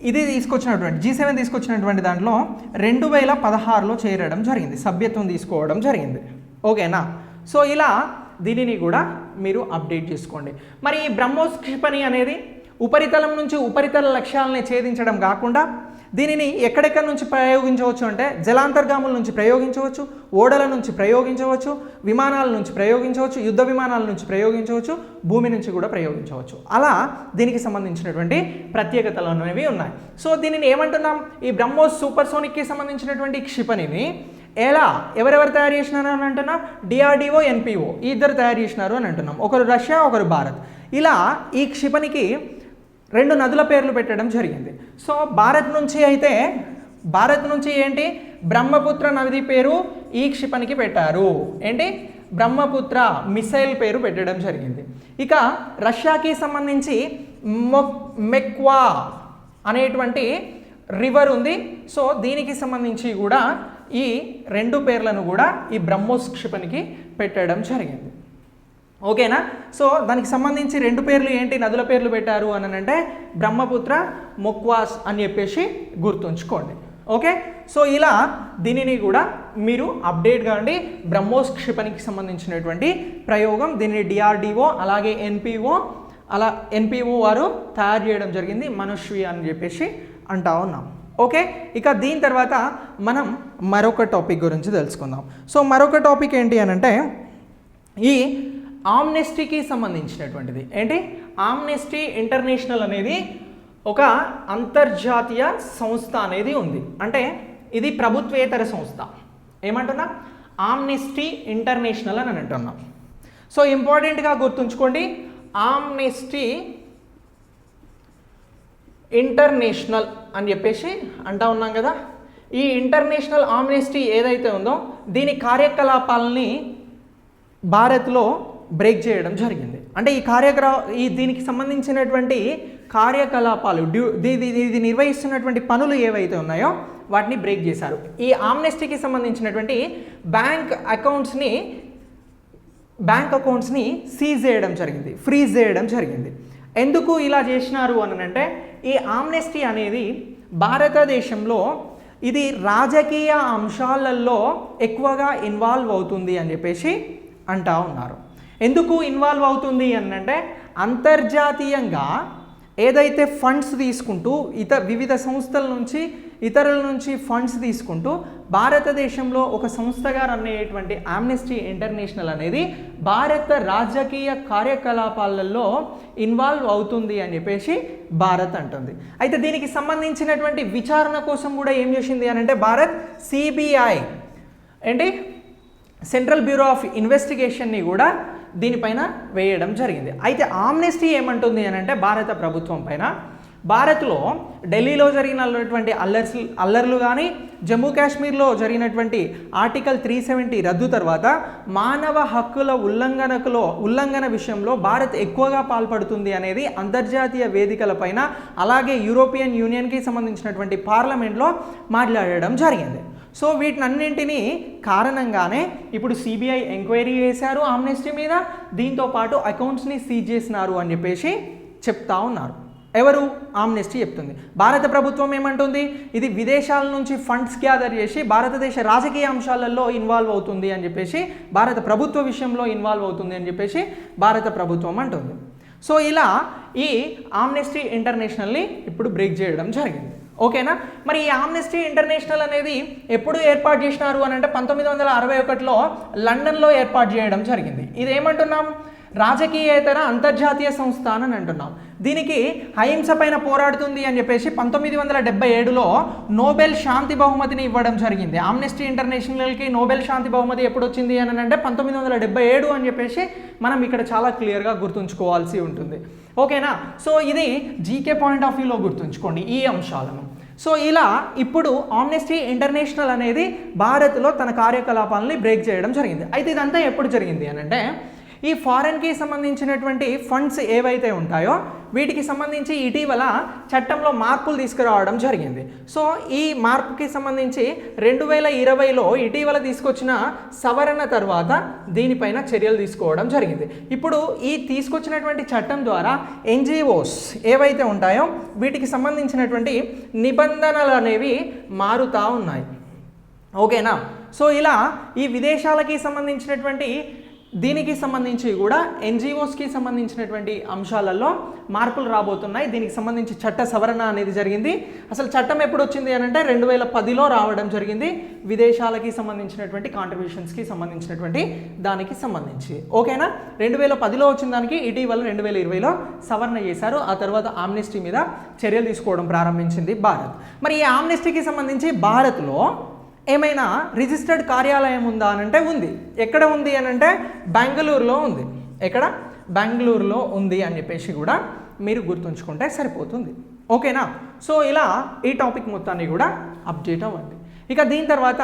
ఇది తీసుకొచ్చినటువంటి G7 తీసుకొచ్చినటువంటి దాంట్లో 2016లో చేరడం జరిగింది, సభ్యత్వం తీసుకోవడం జరిగింది. ఓకేనా, సో ఇలా దీనిని కూడా మీరు అప్డేట్ చేసుకోండి. మరి ఈ బ్రహ్మోస్ క్షిపణి అనేది ఉపరితలం నుంచి ఉపరితల లక్ష్యాలని ఛేదించడం కాకుండా దీనిని ఎక్కడెక్కడి నుంచి ప్రయోగించవచ్చు అంటే జలాంతర్గాముల నుంచి ప్రయోగించవచ్చు, ఓడల నుంచి ప్రయోగించవచ్చు, విమానాల నుంచి ప్రయోగించవచ్చు, యుద్ధ విమానాల నుంచి ప్రయోగించవచ్చు, భూమి నుంచి కూడా ప్రయోగించవచ్చు. అలా దీనికి సంబంధించినటువంటి ప్రత్యేకతలు అనేవి ఉన్నాయి. సో దీనిని ఏమంటున్నాం, ఈ బ్రహ్మోస్ సూపర్ సోనిక్కి సంబంధించినటువంటి క్షిపణిని ఎవరెవరు తయారు చేసినారు అని అంటున్నాం, డిఆర్డిఓ, ఎన్పిఓ ఈ ఇద్దరు తయారు చేసినారు అని అంటున్నాం. ఒకరు రష్యా, ఒకరు భారత్. ఇలా ఈ క్షిపణికి 2 నదుల పేర్లు పెట్టడం జరిగింది. సో భారత్ నుంచి ఏంటి బ్రహ్మపుత్ర నది పేరు ఈ క్షిపణికి పెట్టారు. ఏంటి, బ్రహ్మపుత్ర మిసైల్ పేరు పెట్టడం జరిగింది. ఇక రష్యాకి సంబంధించి మెక్వా అనేటువంటి రివర్ ఉంది. సో దీనికి సంబంధించి కూడా ఈ 2 పేర్లను కూడా ఈ బ్రహ్మోస్ క్షిపణికి పెట్టడం జరిగింది. ఓకేనా, సో దానికి సంబంధించి 2 పేర్లు ఏంటి, నదుల పేర్లు పెట్టారు అని అంటే బ్రహ్మపుత్ర, మొక్వాస్ అని చెప్పేసి గుర్తుంచుకోండి. ఓకే, సో ఇలా దీనిని కూడా మీరు అప్డేట్ కాండి. బ్రహ్మోస్ క్షిపణికి సంబంధించినటువంటి ప్రయోగం దీనిని డిఆర్డిఓ అలాగే ఎన్పిఓ వారు తయారు చేయడం జరిగింది, మనోష్వి అని చెప్పేసి అంటా ఉన్నాం. ఓకే, ఇక దీని తర్వాత మనం మరొక టాపిక్ గురించి తెలుసుకుందాం. సో మరొక టాపిక్ ఏంటి అని అంటే ఈ ఆమ్నెస్టీకి సంబంధించినటువంటిది. ఏంటి? ఆమ్నెస్టీ ఇంటర్నేషనల్ అనేది ఒక అంతర్జాతీయ సంస్థ అనేది ఉంది. అంటే ఇది ప్రభుత్వేతర సంస్థ. ఏమంటున్నా? ఆమ్నెస్టీ ఇంటర్నేషనల్ అని అంటున్నాం. సో ఇంపార్టెంట్గా గుర్తుంచుకోండి, ఆమ్నెస్టీ ఇంటర్నేషనల్ అని చెప్పేసి అంటా ఉన్నాం కదా. ఈ ఇంటర్నేషనల్ ఆమ్నెస్టీ ఏదైతే ఉందో దీని కార్యకలాపాలని భారత్లో బ్రేక్ చేయడం జరిగింది. అంటే ఈ దీనికి సంబంధించినటువంటి కార్యకలాపాలు ఇది నిర్వహిస్తున్నటువంటి పనులు ఏవైతే ఉన్నాయో వాటిని బ్రేక్ చేశారు. ఈ ఆమ్నెస్టీకి సంబంధించినటువంటి బ్యాంక్ అకౌంట్స్ని సీజ్ చేయడం జరిగింది, ఫ్రీజ్ చేయడం జరిగింది. ఎందుకు ఇలా చేసినారు అని అంటే ఈ ఆమ్నెస్టీ అనేది భారతదేశంలో ఇది రాజకీయ అంశాలలో ఎక్కువగా ఇన్వాల్వ్ అవుతుంది అని చెప్పేసి అంటా ఉన్నారు. ఎందుకు ఇన్వాల్వ్ అవుతుంది అని అంటే అంతర్జాతీయంగా ఏదైతే ఫండ్స్ తీసుకుంటూ వివిధ సంస్థల నుంచి ఇతరుల నుంచి ఫండ్స్ తీసుకుంటూ భారతదేశంలో ఒక సంస్థగా రన్ అయ్యేటువంటి ఆమ్నెస్టీ ఇంటర్నేషనల్ అనేది భారత రాజకీయ కార్యకలాపాలలో ఇన్వాల్వ్ అవుతుంది అని చెప్పేసి భారత్ అంటుంది. అయితే దీనికి సంబంధించినటువంటి విచారణ కోసం కూడా ఏం చేసింది అని అంటే భారత్ సిబిఐ ఏంటి సెంట్రల్ బ్యూరో ఆఫ్ ఇన్వెస్టిగేషన్ని కూడా దీనిపైన వేయడం జరిగింది. అయితే ఆమ్నెస్టీ ఏమంటుంది అని అంటే భారత ప్రభుత్వం పైన భారత్లో ఢిల్లీలో జరిగినటువంటి అల్లర్లు కానీ జమ్మూ కాశ్మీర్లో జరిగినటువంటి ఆర్టికల్ 370 రద్దు తర్వాత మానవ హక్కుల ఉల్లంఘన విషయంలో భారత్ ఎక్కువగా పాల్పడుతుంది అనేది అంతర్జాతీయ వేదికలపైన అలాగే యూరోపియన్ యూనియన్కి సంబంధించినటువంటి పార్లమెంట్లో మాట్లాడడం జరిగింది. సో వీటినన్నింటినీ కారణంగానే ఇప్పుడు సిబిఐ ఎంక్వైరీ చేశారు ఆమ్నెస్టీ మీద. దీంతోపాటు అకౌంట్స్ని సీజ్ చేసినారు అని చెప్పేసి చెప్తా ఉన్నారు. ఎవరు? ఆమ్నెస్టీ చెప్తుంది. భారత ప్రభుత్వం ఏమంటుంది? ఇది విదేశాల నుంచి ఫండ్స్ గ్యాదర్ చేసి భారతదేశ రాజకీయ అంశాలలో ఇన్వాల్వ్ అవుతుంది అని చెప్పేసి భారత ప్రభుత్వ విషయంలో ఇన్వాల్వ్ అవుతుంది అని చెప్పేసి భారత ప్రభుత్వం అంటుంది. సో ఇలా ఈ ఆమ్నెస్టీ ఇంటర్నేషనల్ని ఇప్పుడు బ్రేక్ చేయడం జరిగింది. ఓకేనా? మరి ఈ ఆమ్నెస్టీ ఇంటర్నేషనల్ అనేది ఎప్పుడు ఏర్పాటు చేసినారు అని అంటే 1961లో లండన్లో ఏర్పాటు చేయడం జరిగింది. ఇది ఏమంటున్నాం? రాజకీయేతర అంతర్జాతీయ సంస్థ అని అంటున్నాం. దీనికి అహింస పైన పోరాడుతుంది అని చెప్పేసి 1977లో నోబెల్ శాంతి బహుమతిని ఇవ్వడం జరిగింది. ఆమ్నెస్టీ ఇంటర్నేషనల్కి నోబెల్ శాంతి బహుమతి ఎప్పుడు వచ్చింది అని అంటే 1977 అని చెప్పేసి మనం ఇక్కడ చాలా క్లియర్గా గుర్తుంచుకోవాల్సి ఉంటుంది. ఓకేనా? సో ఇది జీకే పాయింట్ ఆఫ్ వ్యూలో గుర్తుంచుకోండి ఈ అంశాలను. సో ఇలా ఇప్పుడు ఆమ్నెస్టీ ఇంటర్నేషనల్ అనేది భారత్లో తన కార్యకలాపాలని బ్రేక్ చేయడం జరిగింది. అయితే ఇదంతా ఎప్పుడు జరిగింది అని అంటే ఈ ఫారెన్కి సంబంధించినటువంటి ఫండ్స్ ఏవైతే ఉంటాయో వీటికి సంబంధించి ఇటీవల చట్టంలో మార్పులు తీసుకురావడం జరిగింది. సో ఈ మార్పుకి సంబంధించి 2020లో ఇటీవల తీసుకొచ్చిన సవరణ తర్వాత దీనిపైన చర్యలు తీసుకోవడం జరిగింది. ఇప్పుడు ఈ తీసుకొచ్చినటువంటి చట్టం ద్వారా ఎన్జిఓస్ ఏవైతే ఉంటాయో వీటికి సంబంధించినటువంటి నిబంధనలు అనేవి మారుతూ ఉన్నాయి. ఓకేనా? సో ఇలా ఈ విదేశాలకి సంబంధించినటువంటి దీనికి సంబంధించి కూడా ఎన్జిఓస్కి సంబంధించినటువంటి అంశాలలో మార్పులు రాబోతున్నాయి. దీనికి సంబంధించి చట్ట సవరణ అనేది జరిగింది. అసలు చట్టం ఎప్పుడు వచ్చింది అని అంటే 2010లో రావడం జరిగింది. విదేశాలకి సంబంధించినటువంటి కాంట్రిబ్యూషన్స్కి సంబంధించినటువంటి దానికి సంబంధించి. ఓకేనా? 2010లో వచ్చిన దానికి ఇటీవల 2020లో సవరణ చేశారు. ఆ తర్వాత ఆమ్నెస్టీ మీద చర్యలు తీసుకోవడం ప్రారంభించింది భారత్. మరి ఈ ఆమ్నెస్టీకి సంబంధించి భారత్లో ఏమైనా రిజిస్టర్డ్ కార్యాలయం ఉందా అని అంటే ఉంది. ఎక్కడ ఉంది అని అంటే బెంగళూరులో ఉంది. ఎక్కడ? బెంగళూరులో ఉంది అని చెప్పేసి కూడా మీరు గుర్తుంచుకుంటే సరిపోతుంది. ఓకేనా? సో ఇలా ఈ టాపిక్ మొత్తాన్ని కూడా అప్డేట్ అవ్వండి. ఇక దీని తర్వాత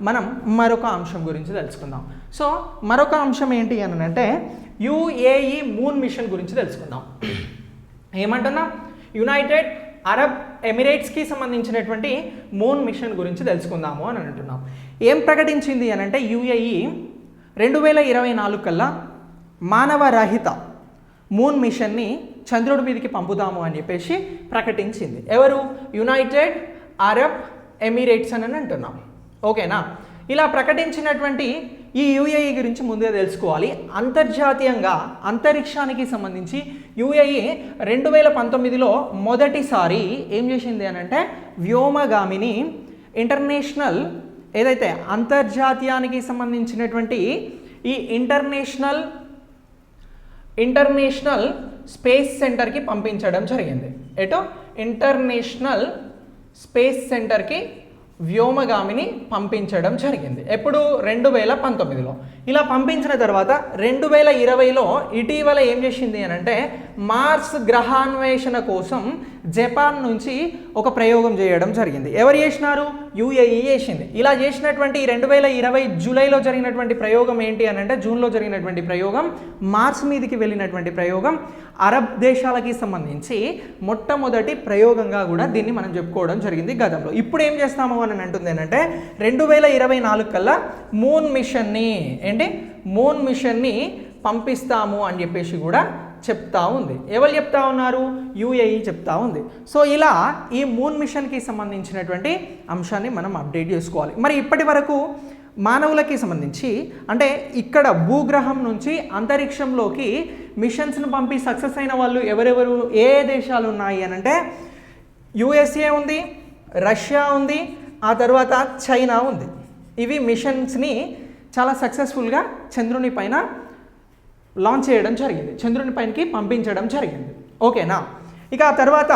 మనం మరొక అంశం గురించి తెలుసుకుందాం. సో మరొక అంశం ఏంటి అని అంటే యుఏఈ మూన్ మిషన్ గురించి తెలుసుకుందాం. ఏమంటున్నాం? యునైటెడ్ అరబ్ ఎమిరేట్స్కి సంబంధించినటువంటి మూన్ మిషన్ గురించి తెలుసుకుందాము అని అంటున్నాం. ఏం ప్రకటించింది అని అంటే యుఏఈ 2024 కల్లా మానవరహిత మూన్ మిషన్ని చంద్రుడి మీదకి పంపుతాము అని చెప్పేసి ప్రకటించింది. ఎవరు? యునైటెడ్ అరబ్ ఎమిరేట్స్ అని అంటున్నాం. ఓకేనా? ఇలా ప్రకటించినటువంటి ఈ యుఏఈ గురించి ముందే తెలుసుకోవాలి. అంతర్జాతీయంగా అంతరిక్షానికి సంబంధించి యుఏఈ 2019లో మొదటిసారి ఏం చేసింది అని అంటే వ్యోమగామిని ఇంటర్నేషనల్ ఏదైతే అంతర్జాతీయానికి సంబంధించినటువంటి ఈ ఇంటర్నేషనల్ స్పేస్ సెంటర్కి పంపించడం జరిగింది. ఎటు ఇంటర్నేషనల్ స్పేస్ సెంటర్కి వ్యోమగామిని పంపించడం జరిగింది. ఎప్పుడు 2019లో. ఇలా పంపించిన తర్వాత 2020లో ఇటీవల ఏం చేసింది అని అంటే మార్స్ గ్రహాన్వేషణ కోసం జపాన్ నుంచి ఒక ప్రయోగం చేయడం జరిగింది. ఎవరు చేసినారు? యుఏఈ చేసింది. ఇలా చేసినటువంటి 2020 జూలైలో జరిగినటువంటి ప్రయోగం ఏంటి అని అంటే జూన్లో జరిగినటువంటి ప్రయోగం మార్స్ మీదకి వెళ్ళినటువంటి ప్రయోగం అరబ్ దేశాలకి సంబంధించి మొట్టమొదటి ప్రయోగంగా కూడా దీన్ని మనం చెప్పుకోవడం జరిగింది గతంలో. ఇప్పుడు ఏం చేస్తాము అని అంటుంది అంటే 2024 కల్లా మూన్ మిషన్ని పంపిస్తాము అని చెప్పేసి కూడా చెప్తా ఉంది. ఎవరు చెప్తా ఉన్నారు? యుఏఈ చెప్తా ఉంది. సో ఇలా ఈ మూన్ మిషన్కి సంబంధించినటువంటి అంశాన్ని మనం అప్డేట్ చేసుకోవాలి. మరి ఇప్పటి వరకు మానవులకి సంబంధించి అంటే ఇక్కడ భూగ్రహం నుంచి అంతరిక్షంలోకి మిషన్స్ను పంపి సక్సెస్ అయిన వాళ్ళు ఎవరెవరు, ఏ దేశాలు ఉన్నాయి అని అంటే యుఎస్ఏ ఉంది, రష్యా ఉంది, ఆ తర్వాత చైనా ఉంది. ఇవి మిషన్స్ని చాలా సక్సెస్ఫుల్గా చంద్రుని పైన లాంచ్ చేయడం జరిగింది, చంద్రుని పైనకి పంపించడం జరిగింది. ఓకేనా? ఇక ఆ తర్వాత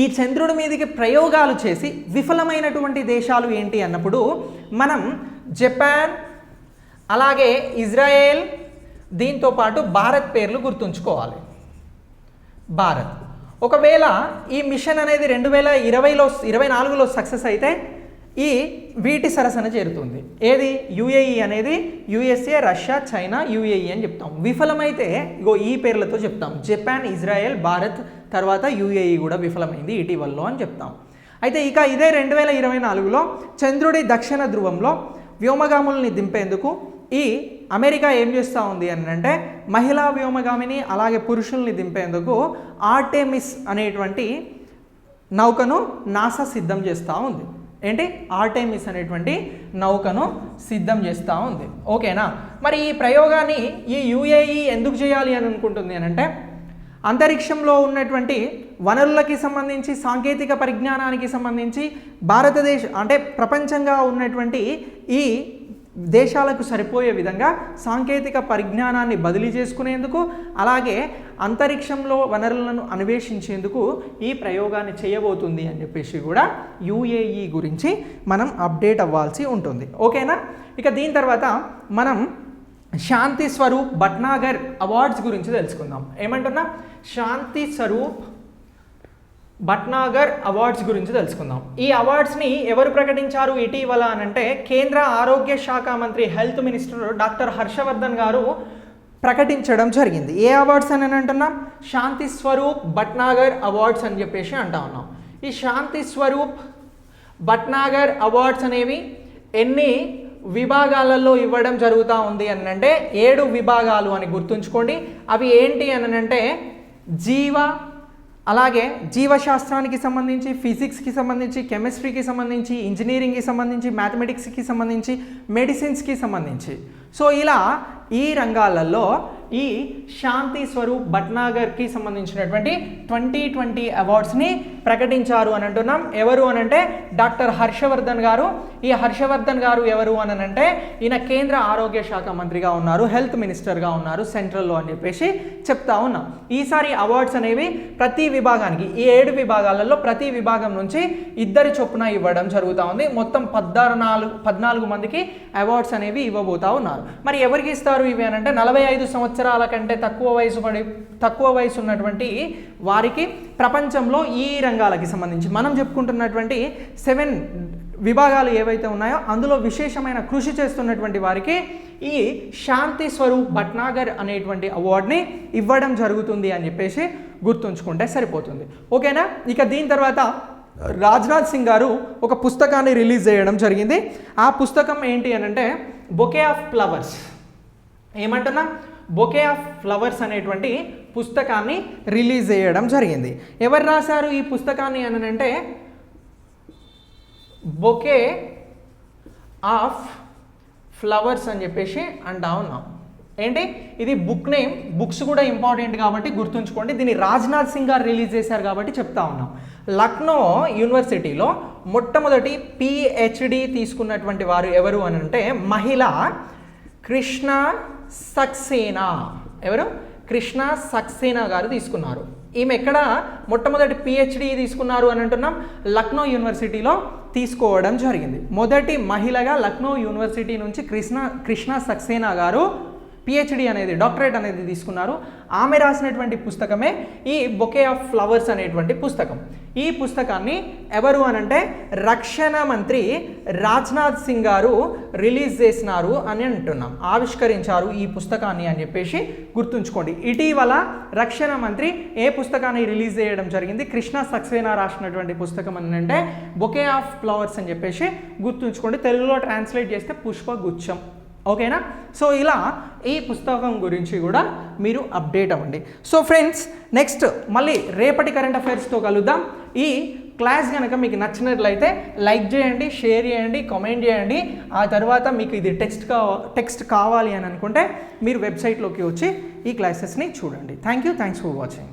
ఈ చంద్రుడి మీదకి ప్రయోగాలు చేసి విఫలమైనటువంటి దేశాలు ఏంటి అన్నప్పుడు మనం జపాన్, అలాగే ఇజ్రాయెల్, దీంతోపాటు భారత్ పేర్లు గుర్తుంచుకోవాలి. భారత్ ఒకవేళ ఈ మిషన్ అనేది 2024లో సక్సెస్ అయితే ఈ వీటి సరసన చేరుతుంది. ఏది? యుఏఈ అనేది యుఎస్ఏ, రష్యా, చైనా, యుఏఈ అని చెప్తాం. విఫలమైతే ఇగో ఈ పేర్లతో చెప్తాం. జపాన్, ఇజ్రాయెల్, భారత్, తర్వాత యుఏఈ కూడా విఫలమైంది ఇటీవలలో అని చెప్తాం. అయితే ఇక ఇదే 2024లో చంద్రుడి దక్షిణ ధ్రువంలో వ్యోమగాముల్ని దింపేందుకు ఈ అమెరికా ఏం చేస్తూ ఉంది అని అంటే మహిళా వ్యోమగామిని అలాగే పురుషుల్ని దింపేందుకు ఆర్టెమిస్ అనేటువంటి నౌకను నాసా సిద్ధం చేస్తూ ఉంది. ఏంటి? ఆర్టెమిస్ అనేటువంటి నౌకను సిద్ధం చేస్తూ ఉంది. ఓకేనా? మరి ఈ ప్రయోగాన్ని ఈ యుఏఈ ఎందుకు చేయాలి అని అనుకుంటుంది అని అంటే అంతరిక్షంలో ఉన్నటువంటి వనరులకి సంబంధించి, సాంకేతిక పరిజ్ఞానానికి సంబంధించి అంటే ప్రపంచంగా ఉన్నటువంటి ఈ దేశాలకు సరిపోయే విధంగా సాంకేతిక పరిజ్ఞానాన్ని బదిలీ చేసుకునేందుకు, అలాగే అంతరిక్షంలో వనరులను అన్వేషించేందుకు ఈ ప్రయోగాన్ని చేయబోతుంది అని చెప్పేసి కూడా యుఏఈ గురించి మనం అప్డేట్ అవ్వాల్సి ఉంటుంది. ఓకేనా? ఇక దీని తర్వాత మనం శాంతి స్వరూప్ భట్నాగర్ అవార్డ్స్ గురించి తెలుసుకుందాం. ఏమంటున్నా? శాంతి స్వరూప్ భట్నాగర్ అవార్డ్స్ గురించి తెలుసుకుందాం. ఈ అవార్డ్స్ని ఎవరు ప్రకటించారు ఇటీవల అనంటే కేంద్ర ఆరోగ్య శాఖ మంత్రి, హెల్త్ మినిస్టర్ డాక్టర్ హర్షవర్ధన్ గారు ప్రకటించడం జరిగింది. ఏ అవార్డ్స్ అని అంటున్నాం? శాంతి స్వరూప్ భట్నాగర్ అవార్డ్స్ అని చెప్పేసి అంటా ఉన్నాం. ఈ శాంతి స్వరూప్ భట్నాగర్ అవార్డ్స్ అనేవి ఎన్ని విభాగాలలో ఇవ్వడం జరుగుతూ ఉంది అని అంటే 7 విభాగాలు అని గుర్తుంచుకోండి. అవి ఏంటి అని అంటే అలాగే జీవశాస్త్రానికి సంబంధించి, ఫిజిక్స్కి సంబంధించి, కెమిస్ట్రీకి సంబంధించి, ఇంజనీరింగ్కి సంబంధించి, మ్యాథమెటిక్స్కి సంబంధించి, మెడిసిన్స్కి సంబంధించి. సో ఇలా ఈ రంగాలలో ఈ శాంతి స్వరూప్ భట్నాగర్కి సంబంధించినటువంటి 2020 అవార్డ్స్ని ప్రకటించారు అని అంటున్నాం. ఎవరు అనంటే డాక్టర్ హర్షవర్ధన్ గారు. ఈ హర్షవర్ధన్ గారు ఎవరు అనంటే ఈయన కేంద్ర ఆరోగ్య శాఖ మంత్రిగా ఉన్నారు, హెల్త్ మినిస్టర్గా ఉన్నారు సెంట్రల్లో అని చెప్పేసి చెప్తా ఉన్నాం. ఈసారి అవార్డ్స్ అనేవి ప్రతి విభాగానికి, ఈ 7 విభాగాలలో ప్రతి విభాగం నుంచి 2 చొప్పున ఇవ్వడం జరుగుతూ ఉంది. మొత్తం 14 మందికి అవార్డ్స్ అనేవి ఇవ్వబోతా ఉన్నారు. మరి ఎవరికి ఇస్తారు ఇవి అనంటే 45 సంవత్సరాల కంటే తక్కువ వయసు ఉన్నటువంటి వారికి ప్రపంచంలో ఈ రంగాలకి సంబంధించి మనం చెప్పుకుంటున్నటువంటి 7 విభాగాలు ఏవైతే ఉన్నాయో అందులో విశేషమైన కృషి చేస్తున్నటువంటి వారికి ఈ శాంతి స్వరూప్ భట్నాగర్ అనేటువంటి అవార్డుని ఇవ్వడం జరుగుతుంది అని చెప్పేసి గుర్తుంచుకుంటే సరిపోతుంది. ఓకేనా? ఇక దీని తర్వాత రాజ్నాథ్ సింగ్ గారు ఒక పుస్తకాన్ని రిలీజ్ చేయడం జరిగింది. ఆ పుస్తకం ఏంటి అనంటే బొకే ఆఫ్ ఫ్లవర్స్. ఏమంటున్నా? బొకే ఆఫ్ ఫ్లవర్స్ అనేటువంటి పుస్తకాన్ని రిలీజ్ చేయడం జరిగింది. ఎవరు రాశారు ఈ పుస్తకాన్ని అని అంటే బొకే ఆఫ్ ఫ్లవర్స్ అని చెప్పేసి అంటా ఉన్నాం. ఏంటి ఇది బుక్ నేమ్, బుక్స్ కూడా ఇంపార్టెంట్ కాబట్టి గుర్తుంచుకోండి. దీన్ని రాజ్నాథ్ సింగ్ గారు రిలీజ్ చేశారు కాబట్టి చెప్తా ఉన్నాం. లక్నో యూనివర్సిటీలో మొట్టమొదటి పిహెచ్డి తీసుకున్నటువంటి వారు ఎవరు అని అంటే మహిళ కృష్ణ సక్సేనా. ఎవరు? కృష్ణ సక్సేనా గారు తీసుకున్నారు. ఈమె ఎక్కడ మొట్టమొదటి పిహెచ్డి తీసుకున్నారు అని అంటున్నాం? లక్నో యూనివర్సిటీలో తీసుకోవడం జరిగింది. మొదటి మహిళగా లక్నో యూనివర్సిటీ నుంచి కృష్ణ సక్సేనా గారు పిహెచ్డి అనేది, డాక్టరేట్ అనేది తీసుకున్నారు. ఆమె రాసినటువంటి పుస్తకమే ఈ బొకే ఆఫ్ ఫ్లవర్స్ అనేటువంటి పుస్తకం. ఈ పుస్తకాన్ని ఎవరు అనంటే రక్షణ మంత్రి రాజ్నాథ్ సింగ్ గారు రిలీజ్ చేసినారు అని అంటున్నాం, ఆవిష్కరించారు ఈ పుస్తకాన్ని అని చెప్పేసి గుర్తుంచుకోండి. ఇటీవల రక్షణ మంత్రి ఏ పుస్తకాన్ని రిలీజ్ చేయడం జరిగింది? కృష్ణ సక్సేనా రాసినటువంటి పుస్తకం అని అంటే బొకే ఆఫ్ ఫ్లవర్స్ అని చెప్పేసి గుర్తుంచుకోండి. తెలుగులో ట్రాన్స్లేట్ చేస్తే పుష్పగుచ్చం. ఓకేనా? సో ఇలా ఈ పుస్తకం గురించి కూడా మీరు అప్డేట్ అవ్వండి. సో ఫ్రెండ్స్, నెక్స్ట్ మళ్ళీ రేపటి కరెంట్ అఫైర్స్తో కలుద్దాం. ఈ క్లాస్ కనుక మీకు నచ్చినట్లయితే లైక్ చేయండి, షేర్ చేయండి, కామెంట్ చేయండి. ఆ తర్వాత మీకు ఇది టెక్స్ట్ కావాలి అని అనుకుంటే మీరు వెబ్సైట్లోకి వచ్చి ఈ క్లాసెస్ని చూడండి. Thanks for watching.